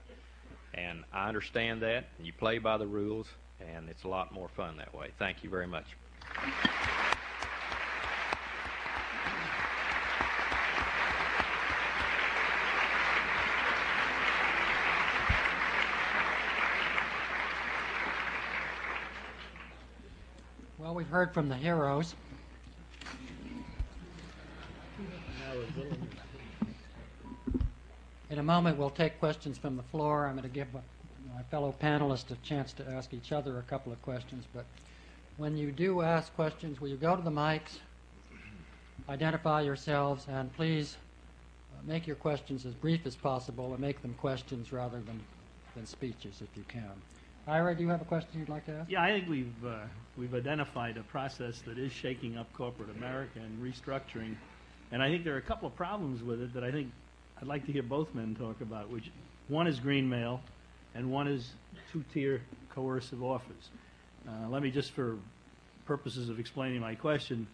And I understand that, and you play by the rules, and it's a lot more fun that way. Thank you very much. Well, we've heard from the heroes. In a moment, we'll take questions from the floor. I'm going to give my fellow panelists a chance to ask each other a couple of questions, but when you do ask questions, will you go to the mics, identify yourselves, and please make your questions as brief as possible and make them questions rather than speeches if you can. Ira, do you have a question you'd like to ask? Yeah, I think we've identified a process that is shaking up corporate America and restructuring, and I think there are a couple of problems with it that I think I'd like to hear both men talk about. Which one is green mail, and one is two-tier coercive offers. Let me just, for purposes of explaining my question,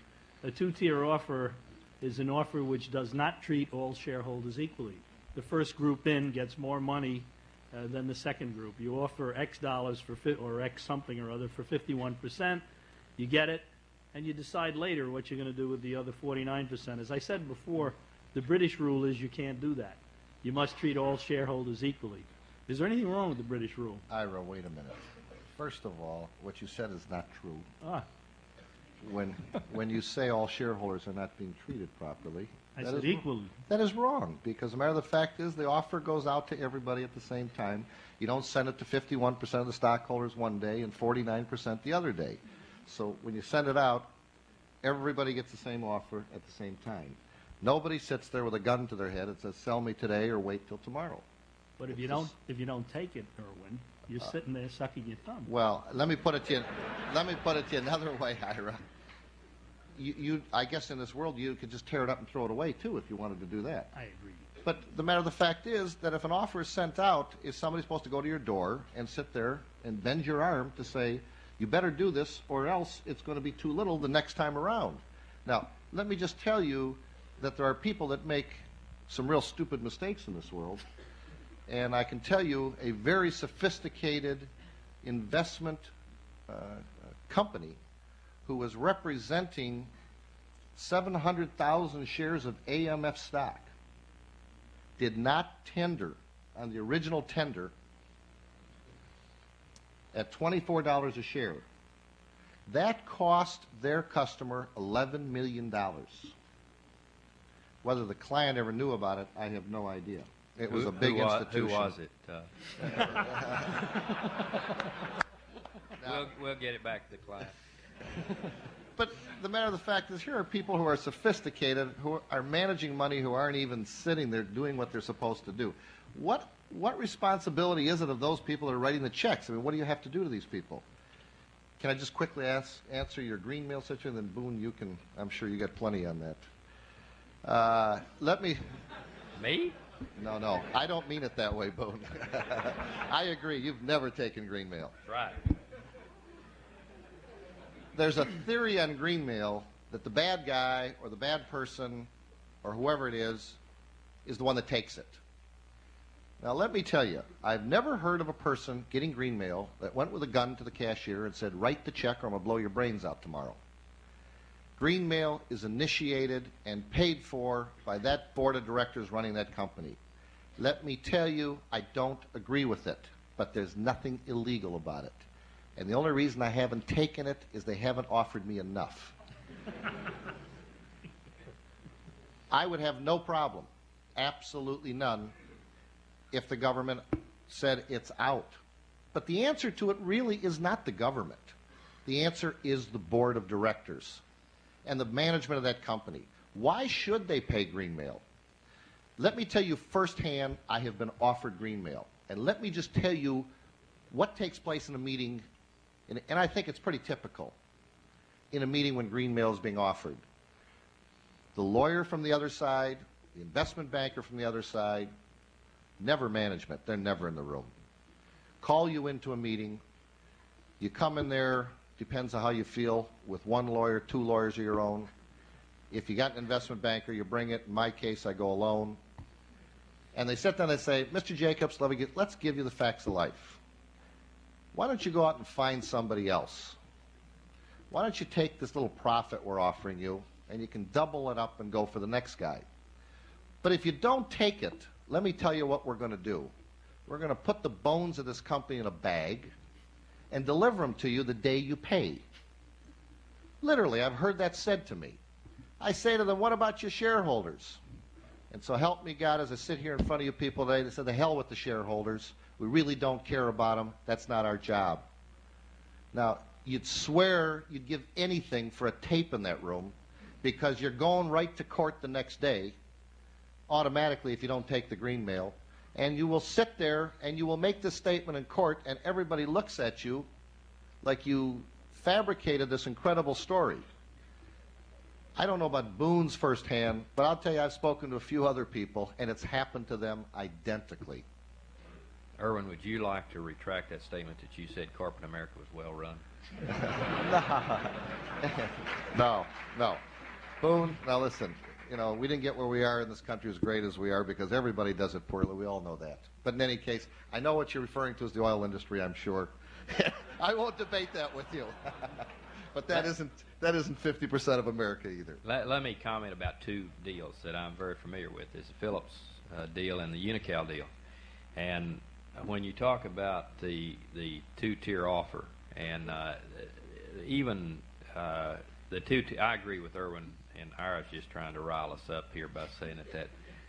a two-tier offer is an offer which does not treat all shareholders equally. The first group in gets more money than the second group. You offer X dollars or X something or other for 51%, you get it, and you decide later what you're going to do with the other 49%. As I said before, the British rule is you can't do that. You must treat all shareholders equally. Is there anything wrong with the British rule? Ira, wait a minute. First of all, what you said is not true. Ah, When you say all shareholders are not being treated properly, I that said is equally. That is wrong, because the matter of the fact is the offer goes out to everybody at the same time. You don't send it to 51% of the stockholders one day and 49% the other day. So when you send it out, everybody gets the same offer at the same time. Nobody sits there with a gun to their head and says, sell me today or wait till tomorrow. But if you don't take it, Irwin, you're sitting there sucking your thumb. Well, let me put it to you another way, Ira. I guess in this world you could just tear it up and throw it away too if you wanted to do that. I agree. But the matter of the fact is that if an offer is sent out, is somebody supposed to go to your door and sit there and bend your arm to say, you better do this or else it's going to be too little the next time around? Now, let me just tell you that there are people that make some real stupid mistakes in this world. And I can tell you a very sophisticated investment company who was representing 700,000 shares of AMF stock did not tender on the original tender at $24 a share. That cost their customer $11 million. Whether the client ever knew about it, I have no idea. It was a big institution. Who was it? We'll get it back to the client. But the matter of the fact is, here are people who are sophisticated, who are managing money, who aren't even sitting there doing what they're supposed to do. What responsibility is it of those people that are writing the checks? I mean, what do you have to do to these people? Can I just quickly answer your green mail situation? Then Boone, you can. I'm sure you got plenty on that. Let me. Me? No, I don't mean it that way, Boone. I agree. You've never taken green mail. Right. There's a theory on green mail that the bad guy or the bad person or whoever it is the one that takes it. Now, let me tell you, I've never heard of a person getting green mail that went with a gun to the cashier and said, write the check or I'm going to blow your brains out tomorrow. Green mail is initiated and paid for by that board of directors running that company. Let me tell you, I don't agree with it, but there's nothing illegal about it. And the only reason I haven't taken it is they haven't offered me enough. I would have no problem, absolutely none, if the government said it's out. But the answer to it really is not the government. The answer is the board of directors and the management of that company. Why should they pay green mail? Let me tell you firsthand, I have been offered green mail. And let me just tell you what takes place in a meeting, and I think it's pretty typical, in a meeting when green mail is being offered. The lawyer from the other side, the investment banker from the other side, never management, they're never in the room. Call you into a meeting, you come in there, depends on how you feel, with one lawyer, two lawyers of your own. If you got an investment banker, you bring it. In my case, I go alone. And they sit down and they say, Mr. Jacobs, let's give you the facts of life. Why don't you go out and find somebody else? Why don't you take this little profit we're offering you, and you can double it up and go for the next guy? But if you don't take it, let me tell you what we're going to do. We're going to put the bones of this company in a bag and deliver them to you the day you pay. Literally, I've heard that said to me. I say to them, what about your shareholders? And so help me God, as I sit here in front of you people today, they said, the hell with the shareholders. We really don't care about them. That's not our job. Now, you'd swear you'd give anything for a tape in that room, because you're going right to court the next day, automatically if you don't take the green mail, and you will sit there and you will make this statement in court, and everybody looks at you like you fabricated this incredible story. I don't know about Boone's firsthand, but I'll tell you, I've spoken to a few other people, and it's happened to them identically. Irwin, would you like to retract that statement that you said corporate America was well run? No. Boone, now listen, we didn't get where we are in this country as great as we are because everybody does it poorly. We all know that. But in any case, I know what you're referring to as the oil industry, I'm sure. I won't debate that with you. But that isn't 50% of America either. Let me comment about two deals that I'm very familiar with. There's the Phillips deal and the Unical deal. And when you talk about the two-tier offer, and even the I agree with Irwin, and I was just trying to rile us up here by saying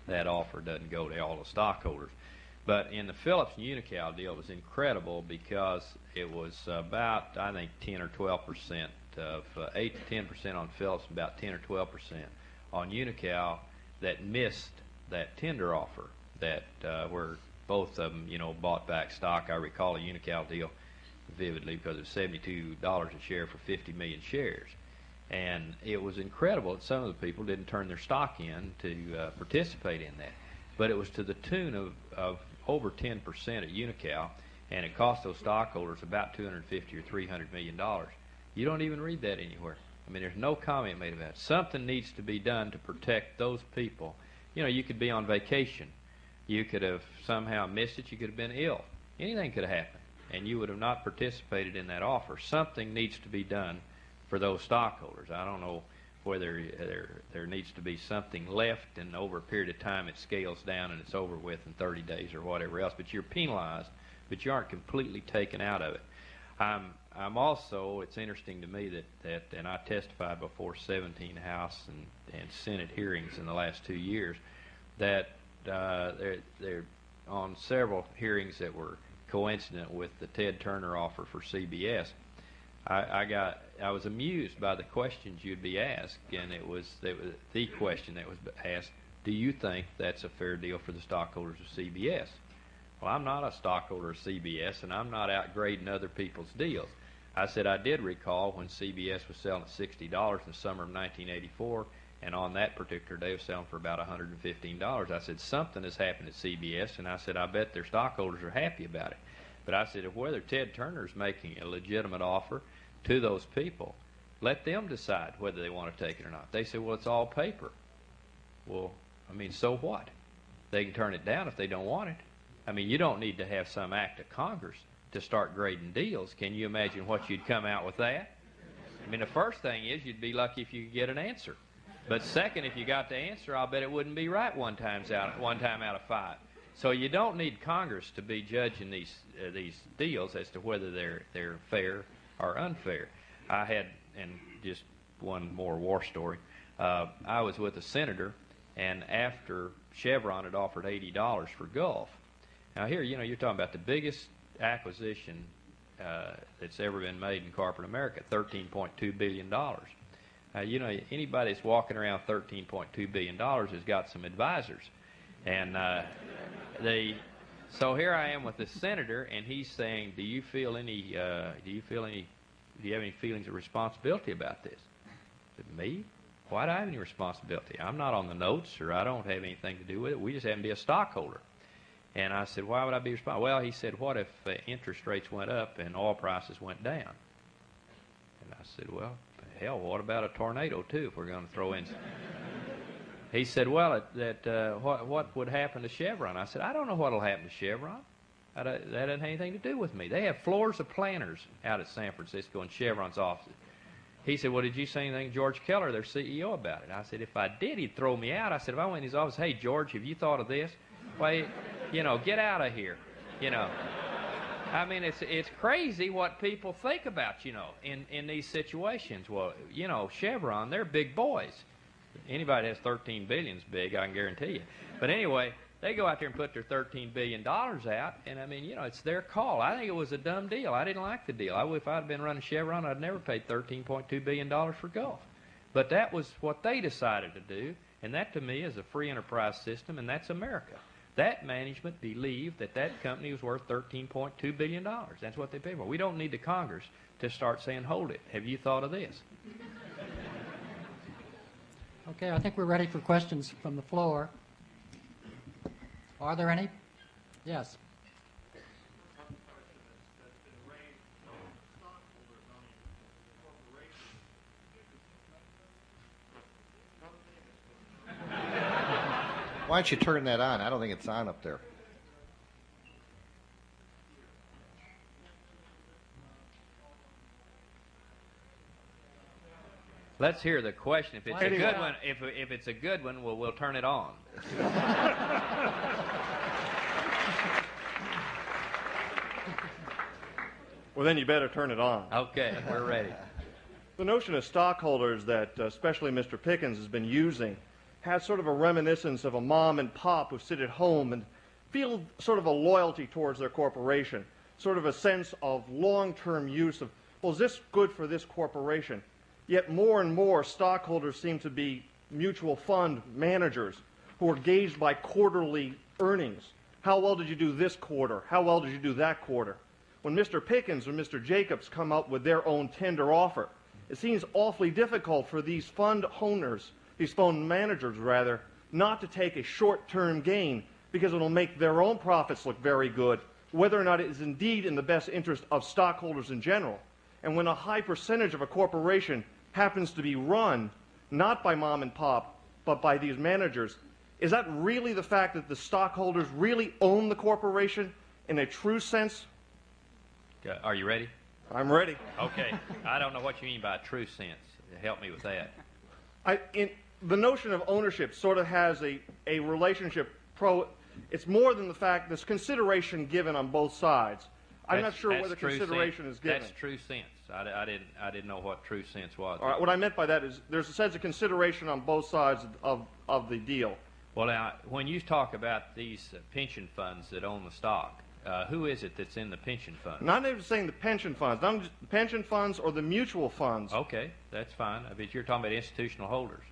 that offer doesn't go to all the stockholders. But in the Phillips and Unical deal, it was incredible because it was about, I think, 10 or 12% of 8 to 10% on Phillips, about 10 or 12% on Unical that missed that tender offer that where both of them, bought back stock. I recall a Unical deal vividly because it was $72 a share for 50 million shares. And it was incredible that some of the people didn't turn their stock in to participate in that. But it was to the tune of over 10% at Unical, and it cost those stockholders about $250 or $300 million. You don't even read that anywhere. I mean, there's no comment made about it. Something needs to be done to protect those people. You could be on vacation. You could have somehow missed it. You could have been ill. Anything could have happened, and you would have not participated in that offer. Something needs to be done for those stockholders. I don't know whether there needs to be something left, and over a period of time it scales down and it's over with in 30 days or whatever else. But you're penalized, but you aren't completely taken out of it. I'm also, it's interesting to me that and I testified before 17 House and Senate hearings in the last 2 years, that they're on several hearings that were coincident with the Ted Turner offer for CBS. I was amused by the questions you'd be asked, and it was the question that was asked: do you think that's a fair deal for the stockholders of CBS? Well, I'm not a stockholder of CBS, and I'm not out grading other people's deals. I said I did recall when CBS was selling at $60 in the summer of 1984, and on that particular day was selling for about $115. I said something has happened at CBS, and I said I bet their stockholders are happy about it. But I said, if whether Ted Turner's making a legitimate offer to those people, let them decide whether they want to take it or not. They said, well, it's all paper. Well, so what? They can turn it down if they don't want it. You don't need to have some act of Congress to start grading deals. Can you imagine what you'd come out with that? The first thing is you'd be lucky if you could get an answer. But second, if you got the answer, I'll bet it wouldn't be right one time out of 5. So you don't need Congress to be judging these deals as to whether they're fair or unfair. I had, and just one more war story, I was with a senator, and after Chevron had offered $80 for Gulf. Now here, you're talking about the biggest acquisition that's ever been made in corporate America, $13.2 billion. Anybody that's walking around $13.2 billion has got some advisors. And so here I am with the senator, and he's saying, do you have any feelings of responsibility about this? I said, me? Why do I have any responsibility? I'm not on the notes, or I don't have anything to do with it. We just happen to be a stockholder. And I said, why would I be responsible? Well, he said, what if interest rates went up and oil prices went down? And I said, well, hell, what about a tornado, too, if we're going to throw in... He said, well, what would happen to Chevron? I said, I don't know what will happen to Chevron. That doesn't have anything to do with me. They have floors of planners out at San Francisco in Chevron's offices. He said, well, did you say anything to George Keller, their CEO, about it? I said, if I did, he'd throw me out. I said, if I went in his office, hey, George, have you thought of this? Well, get out of here. It's crazy what people think about, in these situations. Well, Chevron, they're big boys. Anybody that has 13 billion is big, I can guarantee you. But anyway, They go out there and put their $13 billion out, and I mean, you know, it's their call. I think it was a dumb deal. I didn't like the deal. If I'd been running Chevron, I'd never paid $13.2 billion for Gulf. But that was what they decided to do, and that to me is a free enterprise system, and that's America. That management believed that that company was worth $13.2 billion. That's what they paid for. We don't need the Congress to start saying, hold it. Have you thought of this? Okay, I think we're ready for questions from the floor. Are there any? Yes. Why don't you turn that on? I don't think it's on up there. Let's hear the question. If it's a Anyway. good one, if it's a good one, we'll turn it on. Well, then you better turn it on. Okay, we're ready. The notion of stockholders that especially Mr. Pickens has been using has sort of a reminiscence of a mom and pop who sit at home and feel sort of a loyalty towards their corporation, sort of a sense of long-term use of, well, is this good for this corporation? Yet more and more stockholders seem to be mutual fund managers who are gauged by quarterly earnings. How well did you do this quarter? How well did you do that quarter? When Mr. Pickens or Mr. Jacobs come up with their own tender offer, it seems awfully difficult for these fund owners, these fund managers rather, not to take a short-term gain because it will make their own profits look very good, whether or not it is indeed in the best interest of stockholders in general. And when a high percentage of a corporation happens to be run not by mom and pop, but by these managers, is that really the fact that the stockholders really own the corporation in a true sense? Are you ready? I'm ready. Okay. I don't know what you mean by true sense. Help me with that. The notion of ownership sort of has a relationship. It's more than the fact there's consideration given on both sides. I'm not sure whether consideration is given. That's true sense. I didn't know what true sense was. All right, what I meant by that is there's a sense of consideration on both sides of the deal. Well, now, when you talk about these pension funds that own the stock, who is it that's in the pension fund? Not even saying the pension funds, not just the pension funds or the mutual funds. Okay, that's fine. I bet you're talking about institutional holders.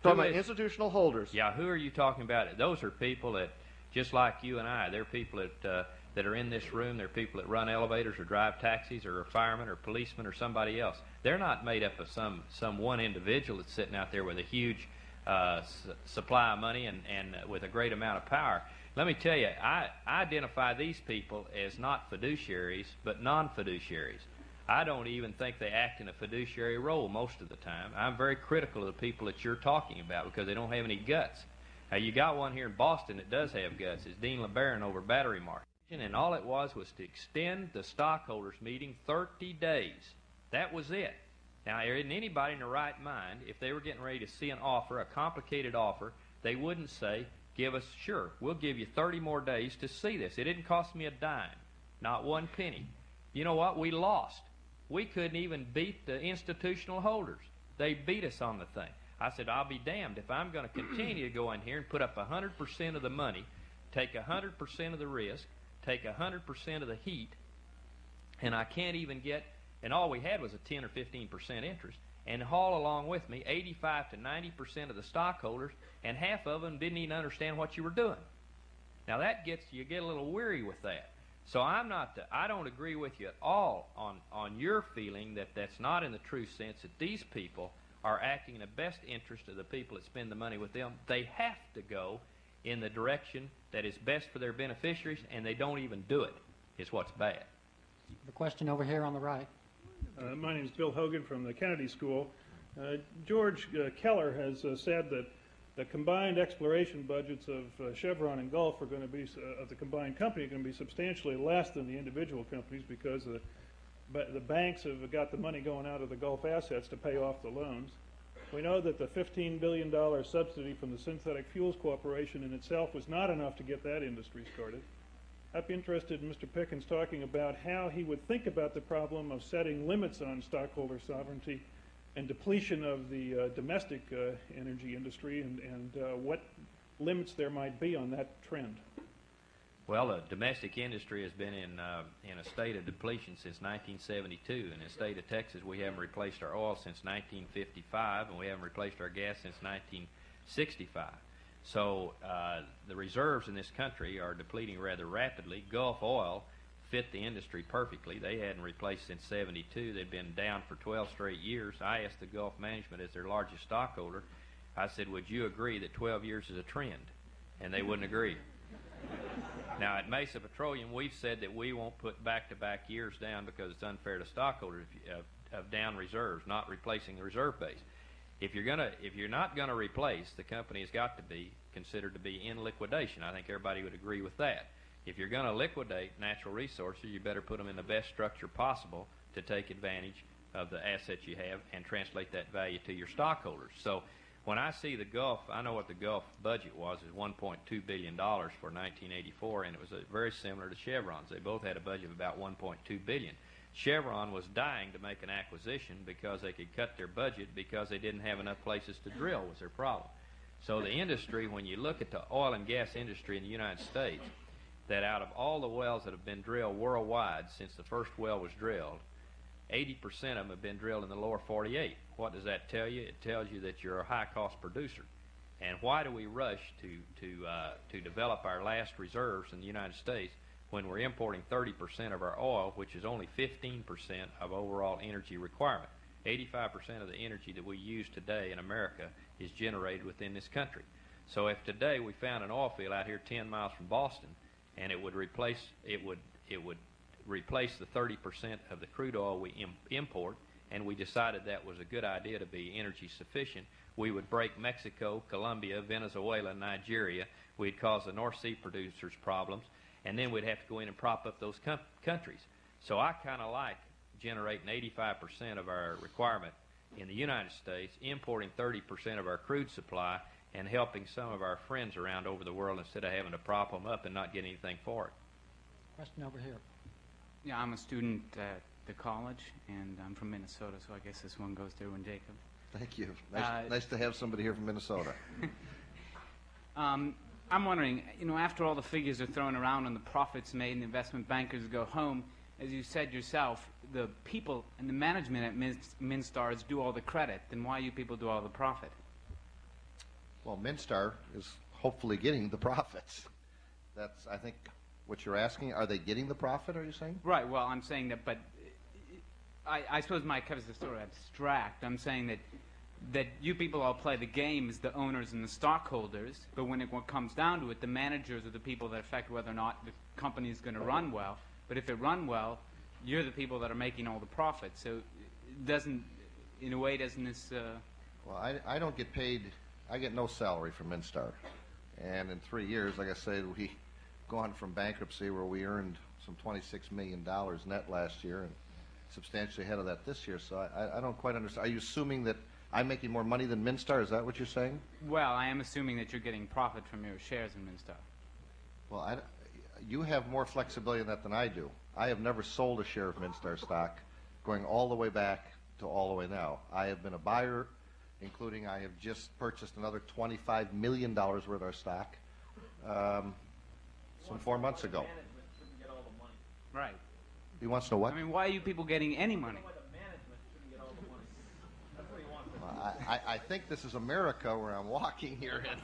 Talking about institutional holders. Yeah, who are you talking about? Those are people that, just like you and I, they're people that are in this room. They're people that run elevators or drive taxis or are firemen or policemen or somebody else. They're not made up of some one individual that's sitting out there with a huge supply of money and with a great amount of power. Let me tell you, I identify these people as not fiduciaries, but non-fiduciaries. I don't even think they act in a fiduciary role most of the time. I'm very critical of the people that you're talking about because they don't have any guts. Now, you got one here in Boston that does have guts. It's Dean LeBaron over Battery Market. And all it was to extend the stockholders' meeting 30 days. That was it. Now, there isn't anybody in their right mind, if they were getting ready to see an offer, a complicated offer, they wouldn't say, sure, we'll give you 30 more days to see this. It didn't cost me a dime, not one penny. You know what? We lost. We couldn't even beat the institutional holders. They beat us on the thing. I said, I'll be damned if I'm going to continue to go in here and put up 100% of the money, take 100% of the risk, take 100% of the heat, and I can't even get, and all we had was a 10 or 15% interest, and haul along with me 85 to 90% of the stockholders, and half of them didn't even understand what you were doing. Now that you get a little weary with that. So I don't agree with you at all on your feeling that that's not in the true sense that these people are acting in the best interest of the people that spend the money with them. They have to go in the direction that is best for their beneficiaries, and they don't even do it, is what's bad. The question over here on the right. My name is Bill Hogan from the Kennedy School. George Keller has said that the combined exploration budgets of Chevron and Gulf are going to be, of the combined company, are going to be substantially less than the individual companies because the banks have got the money going out of the Gulf assets to pay off the loans. We know that the $15 billion subsidy from the Synthetic Fuels Corporation in itself was not enough to get that industry started. I'd be interested in Mr. Pickens talking about how he would think about the problem of setting limits on stockholder sovereignty and depletion of the domestic energy industry, and what limits there might be on that trend? Well, the domestic industry has been in a state of depletion since 1972. In the state of Texas, we haven't replaced our oil since 1955, and we haven't replaced our gas since 1965. So the reserves in this country are depleting rather rapidly. Gulf Oil fit the industry perfectly. They hadn't replaced since 72. They'd been down for 12 straight years. I asked the Gulf management as their largest stockholder, I said, would you agree that 12 years is a trend? And they wouldn't agree. Now, at Mesa Petroleum, we've said that we won't put back-to-back years down because it's unfair to stockholders of down reserves, not replacing the reserve base. If you're not going to replace, the company has got to be considered to be in liquidation. I think everybody would agree with that. If you're going to liquidate natural resources, you better put them in the best structure possible to take advantage of the assets you have and translate that value to your stockholders. So when I see the Gulf, I know what the Gulf budget was, is $1.2 billion for 1984, and it was very similar to Chevron's. They both had a budget of about $1.2 billion. Chevron was dying to make an acquisition because they could cut their budget because they didn't have enough places to drill was their problem. So the industry, when you look at the oil and gas industry in the United States, that out of all the wells that have been drilled worldwide since the first well was drilled, 80% of them have been drilled in the lower 48. What does that tell you? It tells you that you're a high-cost producer. And why do we rush to develop our last reserves in the United States when we're importing 30% of our oil, which is only 15% of overall energy requirement? 85% of the energy that we use today in America is generated within this country. So if today we found an oil field out here 10 miles from Boston, and it would replace the 30% of the crude oil we import, and we decided that was a good idea to be energy sufficient, we would break Mexico, Colombia, Venezuela, and Nigeria. We'd cause the North Sea producers problems, and then we'd have to go in and prop up those countries. So I kind of like generating 85% of our requirement in the United States, importing 30% of our crude supply, and helping some of our friends around over the world instead of having to prop them up and not get anything for it. Question over here. Yeah, I'm a student at the college, and I'm from Minnesota, so I guess this one goes to Jacob. Thank you. Nice to have somebody here from Minnesota. I'm wondering, after all the figures are thrown around and the profits made and the investment bankers go home, as you said yourself, the people and the management at Minstars do all the credit. Then why you people do all the profit? Well, Minstar is hopefully getting the profits. That's, I think, what you're asking. Are they getting the profit, are you saying? Right, well, I'm saying that, but I suppose my cut is sort of abstract. I'm saying that you people all play the game as the owners and the stockholders, but when it comes down to it, the managers are the people that affect whether or not the company is going to run well. But if it run well, you're the people that are making all the profits. So doesn't this... Well, I don't get paid. I get no salary from Minstar. And in 3 years, like I said, we've gone from bankruptcy where we earned some $26 million net last year and substantially ahead of that this year. So I don't quite understand. Are you assuming that I'm making more money than Minstar? Is that what you're saying? Well, I am assuming that you're getting profit from your shares in Minstar. Well, you have more flexibility in that than I do. I have never sold a share of Minstar stock going all the way back to all the way now. I have been a buyer, including I have just purchased another $25 million worth of our stock some 4 months ago. Right. He wants to know what? I mean, why are you people getting any money? I think this is America where I'm walking here, and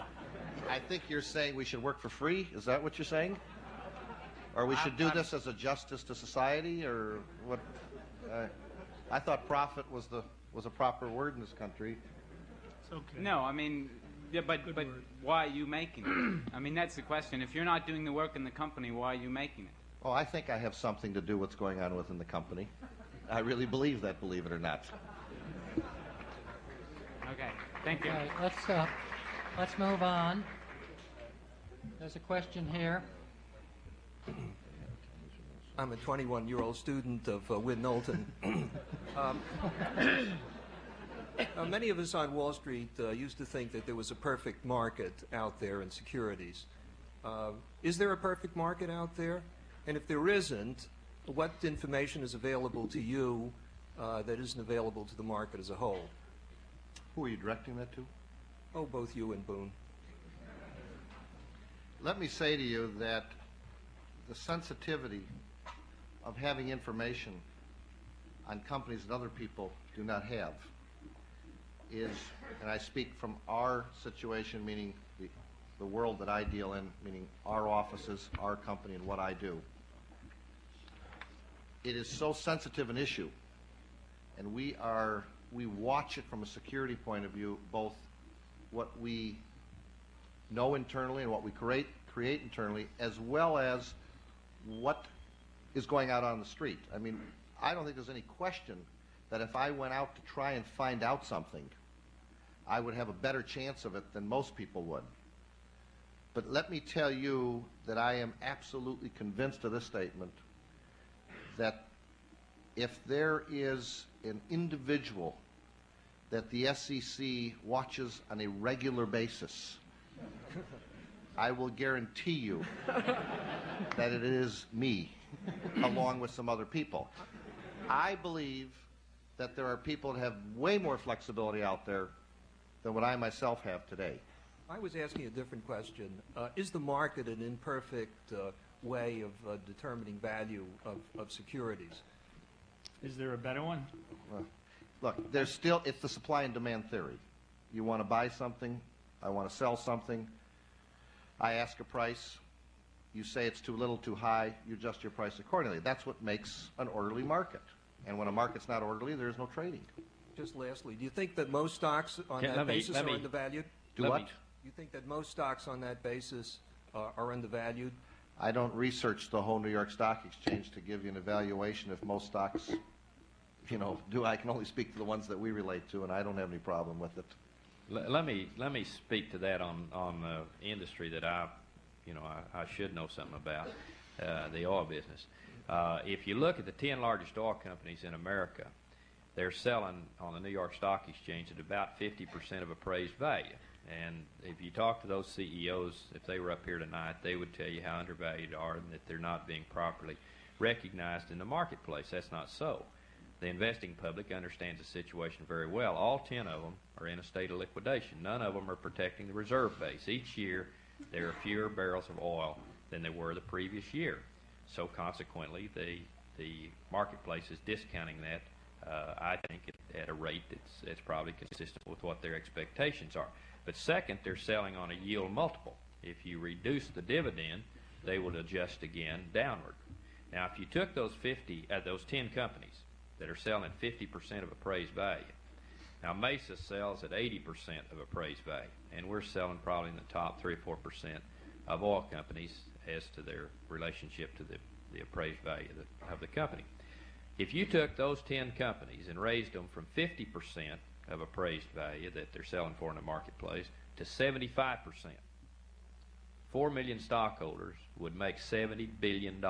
I think you're saying we should work for free. Is that what you're saying? Or we should do this as a justice to society, or what? I thought profit was a proper word in this country. It's okay. No, I mean, yeah, but why are you making it? I mean, that's the question. If you're not doing the work in the company, why are you making it? Oh, I think I have something to do with what's going on within the company. I really believe that, believe it or not. Okay, thank you. All right, let's move on. There's a question here. I'm a 21-year-old student of Wynn Knowlton. Many of us on Wall Street used to think that there was a perfect market out there in securities. Is there a perfect market out there? And if there isn't, what information is available to you that isn't available to the market as a whole? Who are you directing that to? Oh, both you and Boone. let me say to you that the sensitivity of having information on companies that other people do not have is, and I speak from our situation, meaning the world that I deal in, meaning our offices, our company, and what I do. It is so sensitive an issue, and we watch it from a security point of view, both what we know internally and what we create internally, as well as what is going out on the street. I mean, I don't think there's any question that if I went out to try and find out something, I would have a better chance of it than most people would. But let me tell you that I am absolutely convinced of this statement, that if there is an individual that the SEC watches on a regular basis, I will guarantee you that it is me, along with some other people. I believe that there are people that have way more flexibility out there than what I myself have today. I was asking a different question. Is the market an imperfect way of determining value of securities? Is there a better one? Look, it's the supply and demand theory. You want to buy something, I want to sell something, I ask a price, you say it's too little, too high, you adjust your price accordingly. That's what makes an orderly market. And when a market's not orderly, there's no trading. Just lastly, do you think that most stocks on that basis are undervalued? Do what? You think that most stocks on that basis are undervalued? I don't research the whole New York Stock Exchange to give you an evaluation if most stocks, do. I can only speak to the ones that we relate to, and I don't have any problem with it. Let me speak to that on the industry that I should know something about, the oil business. If you look at the 10 largest oil companies in America, they're selling on the New York Stock Exchange at about 50% of appraised value. And if you talk to those CEOs, if they were up here tonight, they would tell you how undervalued they are and that they're not being properly recognized in the marketplace. That's not so. The investing public understands the situation very well. All 10 of them are in a state of liquidation. None of them are protecting the reserve base. Each year, there are fewer barrels of oil than there were the previous year. So consequently, the marketplace is discounting that, I think, at a rate that's probably consistent with what their expectations are. But second, they're selling on a yield multiple. If you reduce the dividend, they will adjust again downward. Now, if you took those 10 companies that are selling 50% of appraised value, now Mesa sells at 80% of appraised value, and we're selling probably in the top 3 or 4% of oil companies as to their relationship to the appraised value of the company. If you took those 10 companies and raised them from 50% of appraised value that they're selling for in the marketplace to 75%, 4 million stockholders would make $70 billion.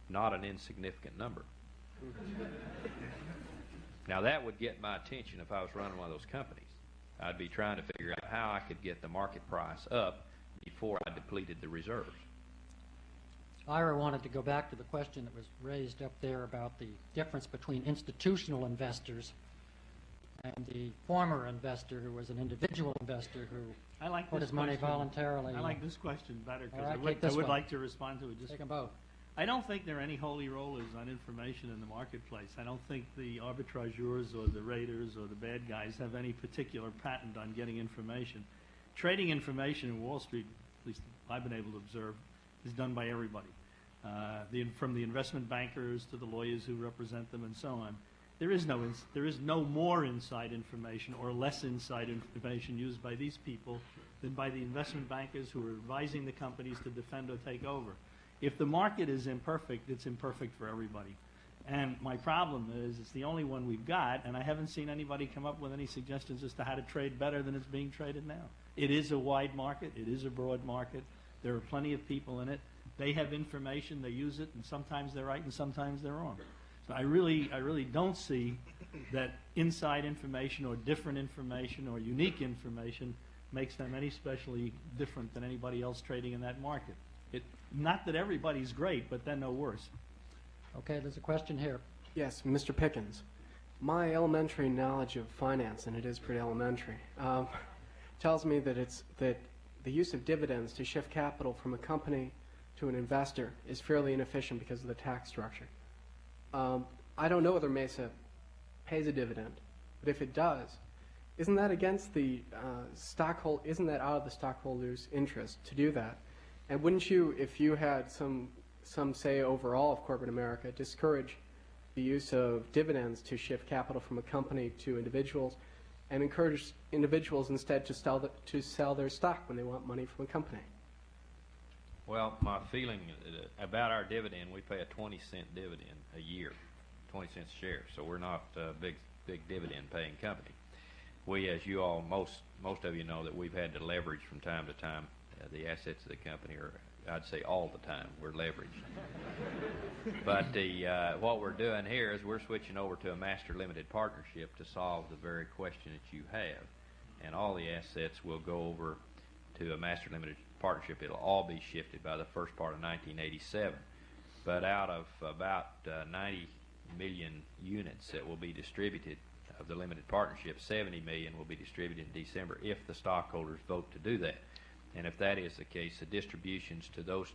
Not an insignificant number. Now that would get my attention if I was running one of those companies. I'd be trying to figure out how I could get the market price up before I depleted the reserves. Ira wanted to go back to the question that was raised up there about the difference between institutional investors and the former investor who was an individual investor who put his money voluntarily. I like this question better because right, I would like to respond to it. Take them both. I don't think there are any holy rollers on information in the marketplace. I don't think the arbitrageurs or the raiders or the bad guys have any particular patent on getting information. Trading information in Wall Street, at least I've been able to observe, is done by everybody, from the investment bankers to the lawyers who represent them and so on. There is no more inside information or less inside information used by these people than by the investment bankers who are advising the companies to defend or take over. If the market is imperfect, it's imperfect for everybody. And my problem is it's the only one we've got, and I haven't seen anybody come up with any suggestions as to how to trade better than it's being traded now. It is a wide market. It is a broad market. There are plenty of people in it. They have information. They use it, and sometimes they're right and sometimes they're wrong. So I really don't see that inside information or different information or unique information makes them any specially different than anybody else trading in that market. Not that everybody's great, but they're no worse. Okay, there's a question here. Yes, Mr. Pickens. My elementary knowledge of finance, and it is pretty elementary, tells me that the use of dividends to shift capital from a company to an investor is fairly inefficient because of the tax structure. I don't know whether Mesa pays a dividend, but if it does, isn't that against the isn't that out of the stockholders' interest to do that? And wouldn't you, if you had some say overall of corporate America, discourage the use of dividends to shift capital from a company to individuals, and encourage individuals instead to sell their stock when they want money from a company? Well, my feeling about our dividend, we pay a 20-cent dividend a year, 20 cents a share. So we're not a big dividend-paying company. We, as you all, most of you know, that we've had to leverage from time to time the assets of the company, or I'd say all the time we're leveraged. But what we're doing here is we're switching over to a master limited partnership to solve the very question that you have, and all the assets will go over to a master limited partnership. It'll all be shifted by the first part of 1987. But out of about 90 million units that will be distributed of the limited partnership, 70 million will be distributed in December if the stockholders vote to do that. And if that is the case, the distributions to those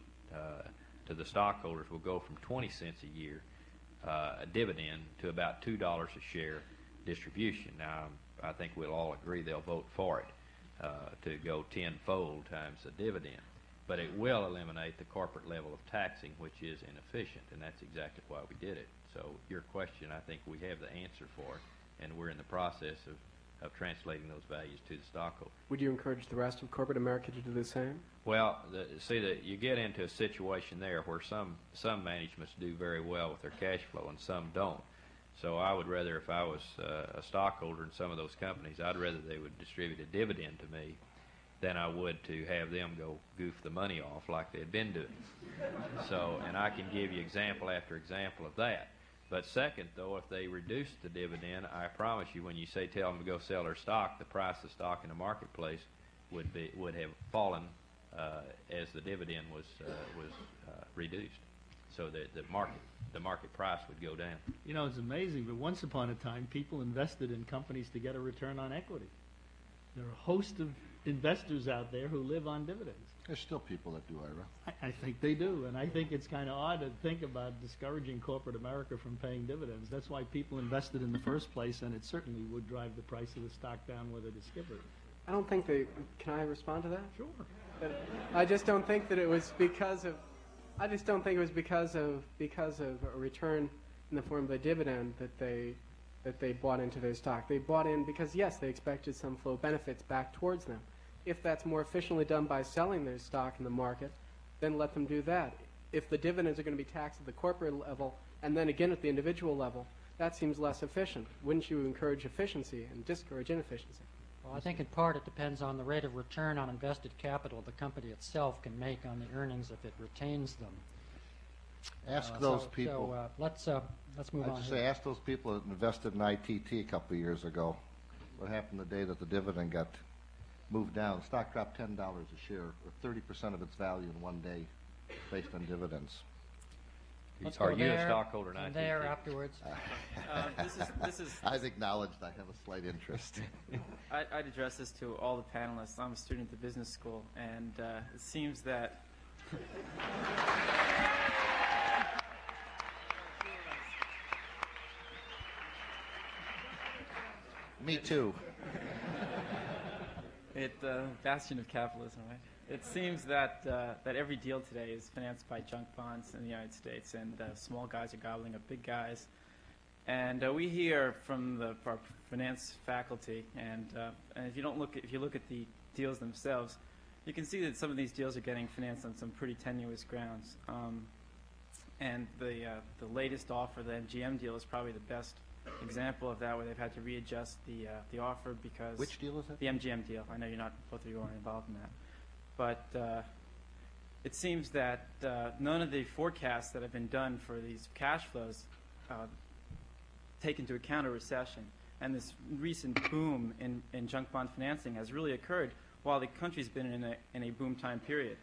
to the stockholders will go from 20 cents a year a dividend to about $2 a share distribution. Now, I think we'll all agree they'll vote for it to go tenfold times the dividend. But it will eliminate the corporate level of taxing, which is inefficient, and that's exactly why we did it. So your question, I think we have the answer for it, and we're in the process of translating those values to the stockholder. Would you encourage the rest of corporate America to do the same? Well, see that you get into a situation there where some managements do very well with their cash flow and some don't. So I would rather, if I was a stockholder in some of those companies, I'd rather they would distribute a dividend to me than I would to have them go goof the money off like they'd been doing. So, and I can give you example after example of that. But second, though, if they reduce the dividend, I promise you, when you say tell them to go sell their stock, the price of stock in the marketplace would have fallen as the dividend was reduced. So the market price would go down. You know, it's amazing, but once upon a time, people invested in companies to get a return on equity. There are a host of investors out there who live on dividends. There's still people that do, Ira. I think they do, and I think it's kind of odd to think about discouraging corporate America from paying dividends. That's why people invested in the first place, and it certainly would drive the price of the stock down whether to skip it. I don't think they... Can I respond to that? Sure. I just don't think that it was because of... I just don't think it was because of a return in the form of a dividend that they bought into their stock. They bought in because, yes, they expected some flow of benefits back towards them. If that's more efficiently done by selling their stock in the market, then let them do that. If the dividends are going to be taxed at the corporate level and then again at the individual level, that seems less efficient. Wouldn't you encourage efficiency and discourage inefficiency? Well, I think in part it depends on the rate of return on invested capital the company itself can make on the earnings if it retains them. Ask those people. So let's move on. I'd just say, ask those people that invested in ITT a couple of years ago. What happened the day that the dividend got moved down? The stock dropped $10 a share, or 30% of its value in one day, based on dividends. Are you a stockholder in ITT? There afterwards. This is. I've acknowledged I have a slight interest. I'd address this to all the panelists. I'm a student at the business school, and it seems that. Me too. Bastion of capitalism, right? It seems that that every deal today is financed by junk bonds in the United States, and small guys are gobbling up big guys. And we hear from our finance faculty, and if you look at the deals themselves, you can see that some of these deals are getting financed on some pretty tenuous grounds. And the latest offer, the MGM deal, is probably the best example of that, where they've had to readjust the offer because... Which deal is that? The MGM deal. I know both of you aren't involved in that. But it seems that none of the forecasts that have been done for these cash flows take into account a recession. And this recent boom in junk bond financing has really occurred while the country's been in a boom time period.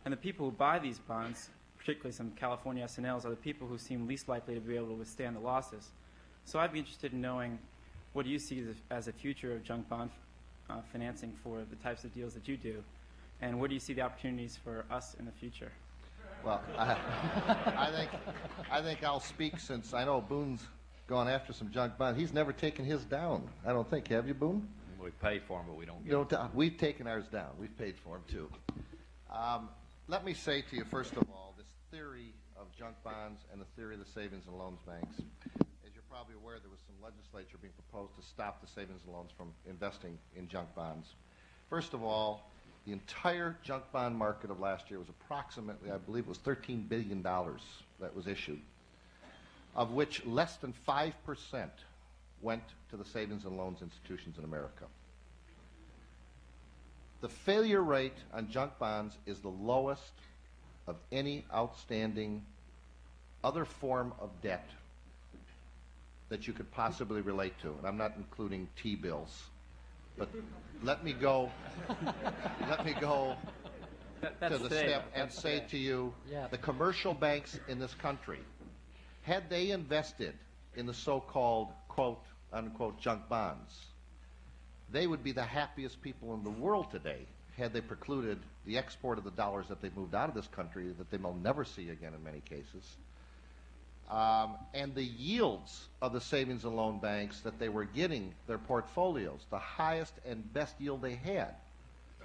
And the people who buy these bonds, particularly some California SNLs, are the people who seem least likely to be able to withstand the losses. So I'd be interested in knowing, what do you see as a future of junk bond financing for the types of deals that you do? And where do you see the opportunities for us in the future? Well, I think I'll speak since I know Boone's gone after some junk bonds. He's never taken his down, I don't think. Have you, Boone? We pay for them, but we don't get them. We've taken ours down. We've paid for them, too. Let me say to you, first of all, this theory of junk bonds and the theory of the savings and loans banks. As you're probably aware, there was some legislature being proposed to stop the savings and loans from investing in junk bonds. First of all, the entire junk bond market of last year was approximately, I believe it was $13 billion that was issued, of which less than 5% went to the savings and loans institutions in America. The failure rate on junk bonds is the lowest of any outstanding other form of debt that you could possibly relate to. And I'm not including T-bills. But let me go to the step and say to you, the commercial banks in this country, had they invested in the so-called quote, unquote, junk bonds, they would be the happiest people in the world today had they precluded the export of the dollars that they moved out of this country that they will never see again in many cases. And the yields of the savings and loan banks that they were getting their portfolios, the highest and best yield they had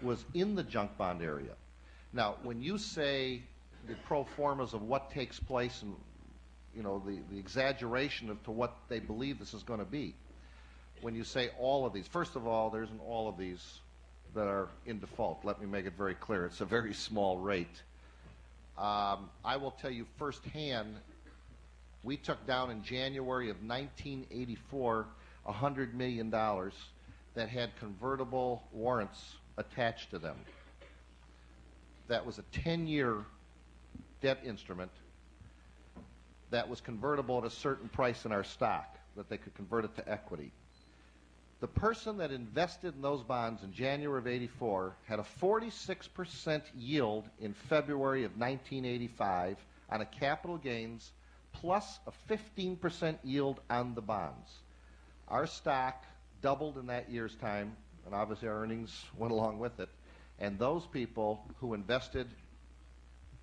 was in the junk bond area. Now, when you say the pro formas of what takes place and the exaggeration of to what they believe this is going to be, when you say all of these, first of all, there isn't all of these that are in default. Let me make it very clear. It's a very small rate. I will tell you firsthand, we took down in January of 1984 $100 million that had convertible warrants attached to them. That was a 10-year debt instrument that was convertible at a certain price in our stock, that they could convert it to equity. The person that invested in those bonds in January of 84 had a 46% yield in February of 1985 on a capital gains plus a 15% yield on the bonds. Our stock doubled in that year's time, and obviously our earnings went along with it. And those people who invested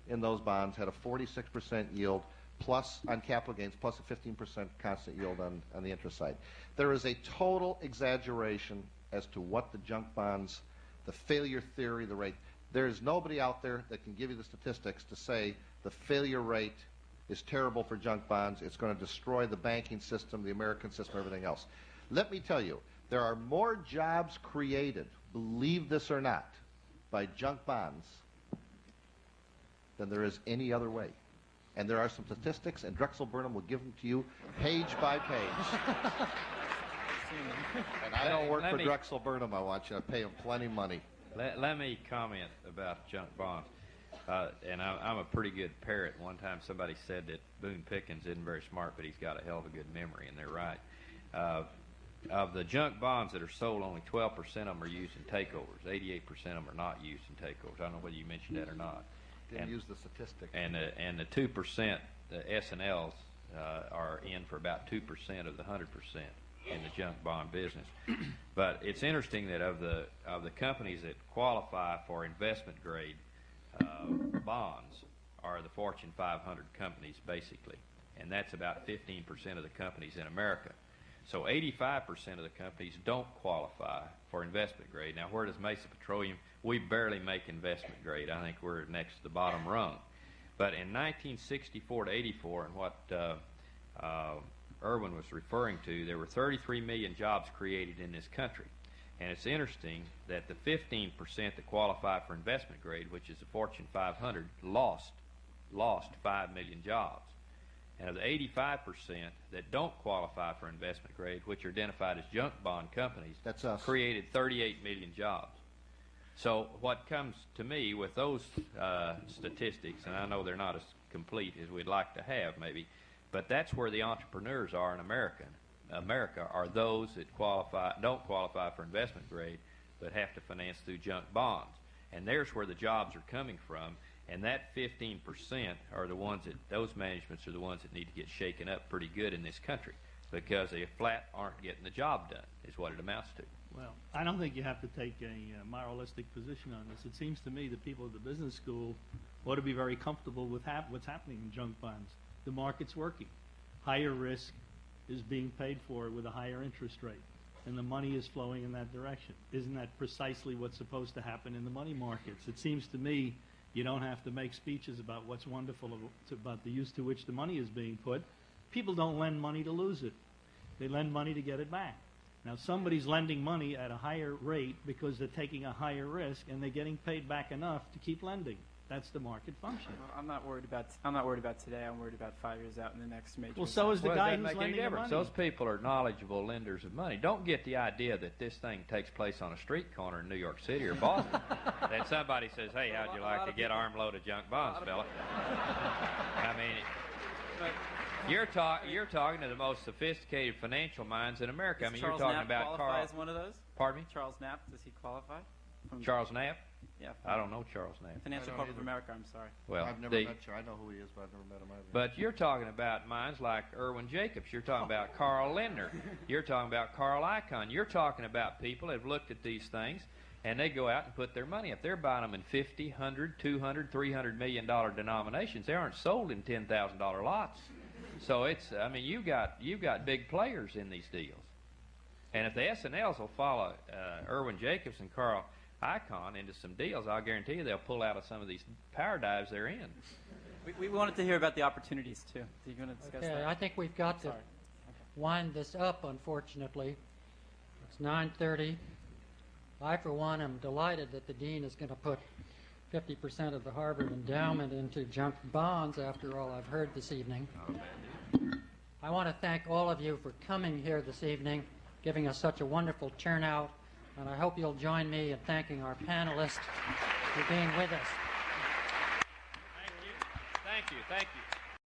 in those bonds had a 46% yield plus on capital gains, plus a 15% constant yield on the interest side. There is a total exaggeration as to what the junk bonds, the failure theory, the rate. There is nobody out there that can give you the statistics to say the failure rate is terrible for junk bonds. It's going to destroy the banking system, the American system, everything else. Let me tell you, there are more jobs created, believe this or not, by junk bonds than there is any other way. And there are some statistics, and Drexel Burnham will give them to you page by page. And I don't work for Drexel Burnham. I want you to pay him plenty of money. Let me comment about junk bonds. And I'm a pretty good parrot. One time somebody said that Boone Pickens isn't very smart, but he's got a hell of a good memory, and they're right. Of the junk bonds that are sold, only 12% of them are used in takeovers. 88% of them are not used in takeovers. I don't know whether you mentioned that or not. Didn't use the statistic. And the 2%, the S&Ls are in for about 2% of the 100% in the junk bond business. But it's interesting that of the companies that qualify for investment grade bonds are the Fortune 500 companies, basically. And that's about 15% of the companies in America. So 85% of the companies don't qualify for investment grade. Now, where does Mesa Petroleum? We barely make investment grade. I think we're next to the bottom rung. But in 1964 to 84, and what Irwin was referring to, there were 33 million jobs created in this country. And it's interesting that the 15% that qualify for investment grade, which is the Fortune 500, lost 5 million jobs. And of the 85% that don't qualify for investment grade, which are identified as junk bond companies, that's us, created 38 million jobs. So what comes to me with those statistics, and I know they're not as complete as we'd like to have maybe, but that's where the entrepreneurs are in America are those that don't qualify for investment grade, but have to finance through junk bonds. And there's where the jobs are coming from. And that 15% are the ones that, those managements are the ones that need to get shaken up pretty good in this country. because they flat aren't getting the job done, is what it amounts to. Well, I don't think you have to take a moralistic position on this. It seems to me the people at the business school ought to be very comfortable with what's happening in junk bonds. The market's working. Higher risk is being paid for with a higher interest rate, and the money is flowing in that direction. Isn't that precisely what's supposed to happen in the money markets? It seems to me you don't have to make speeches about what's wonderful about the use to which the money is being put. People don't lend money to lose it. They lend money to get it back. Now, somebody's lending money at a higher rate because they're taking a higher risk, and they're getting paid back enough to keep lending. That's the market function. Well, I'm not worried about today. I'm worried about 5 years out in the next major. Well, so is the guy who's lending the money. Those people are knowledgeable lenders of money. Don't get the idea that this thing takes place on a street corner in New York City or Boston. That somebody says, "Hey, how'd you like to get armload of junk bonds, fella?" I mean, you're talking to the most sophisticated financial minds in America. I mean, Charles you're talking Knapp about qualify Carl. as one of those? Pardon me? Charles Knapp, does he qualify? Charles Knapp? Yeah. I don't know Charles Knapp. Financial Corp of America, I'm sorry. Well, I've never met you. I know who he is, but I've never met him either. But you're talking about minds like Irwin Jacobs. You're talking about Carl Lindner. You're talking about Carl Icahn. You're talking about people that have looked at these things, and they go out and put their money up. They're buying them in $50, $100, $200, $300 million denominations. They aren't sold in $10,000 lots. So it's, I mean, you've got big players in these deals. And if the S&Ls will follow Irwin Jacobs and Carl Icahn into some deals, I'll guarantee you they'll pull out of some of these power dives they're in. We wanted to hear about the opportunities, too. Do you want to discuss that? I think we've got to wind this up, unfortunately. It's 9:30. I, for one, am delighted that the dean is going to put 50% of the Harvard endowment into junk bonds after all I've heard this evening. I want to thank all of you for coming here this evening, giving us such a wonderful turnout, and I hope you'll join me in thanking our panelists for being with us. Thank you. Thank you. Thank you.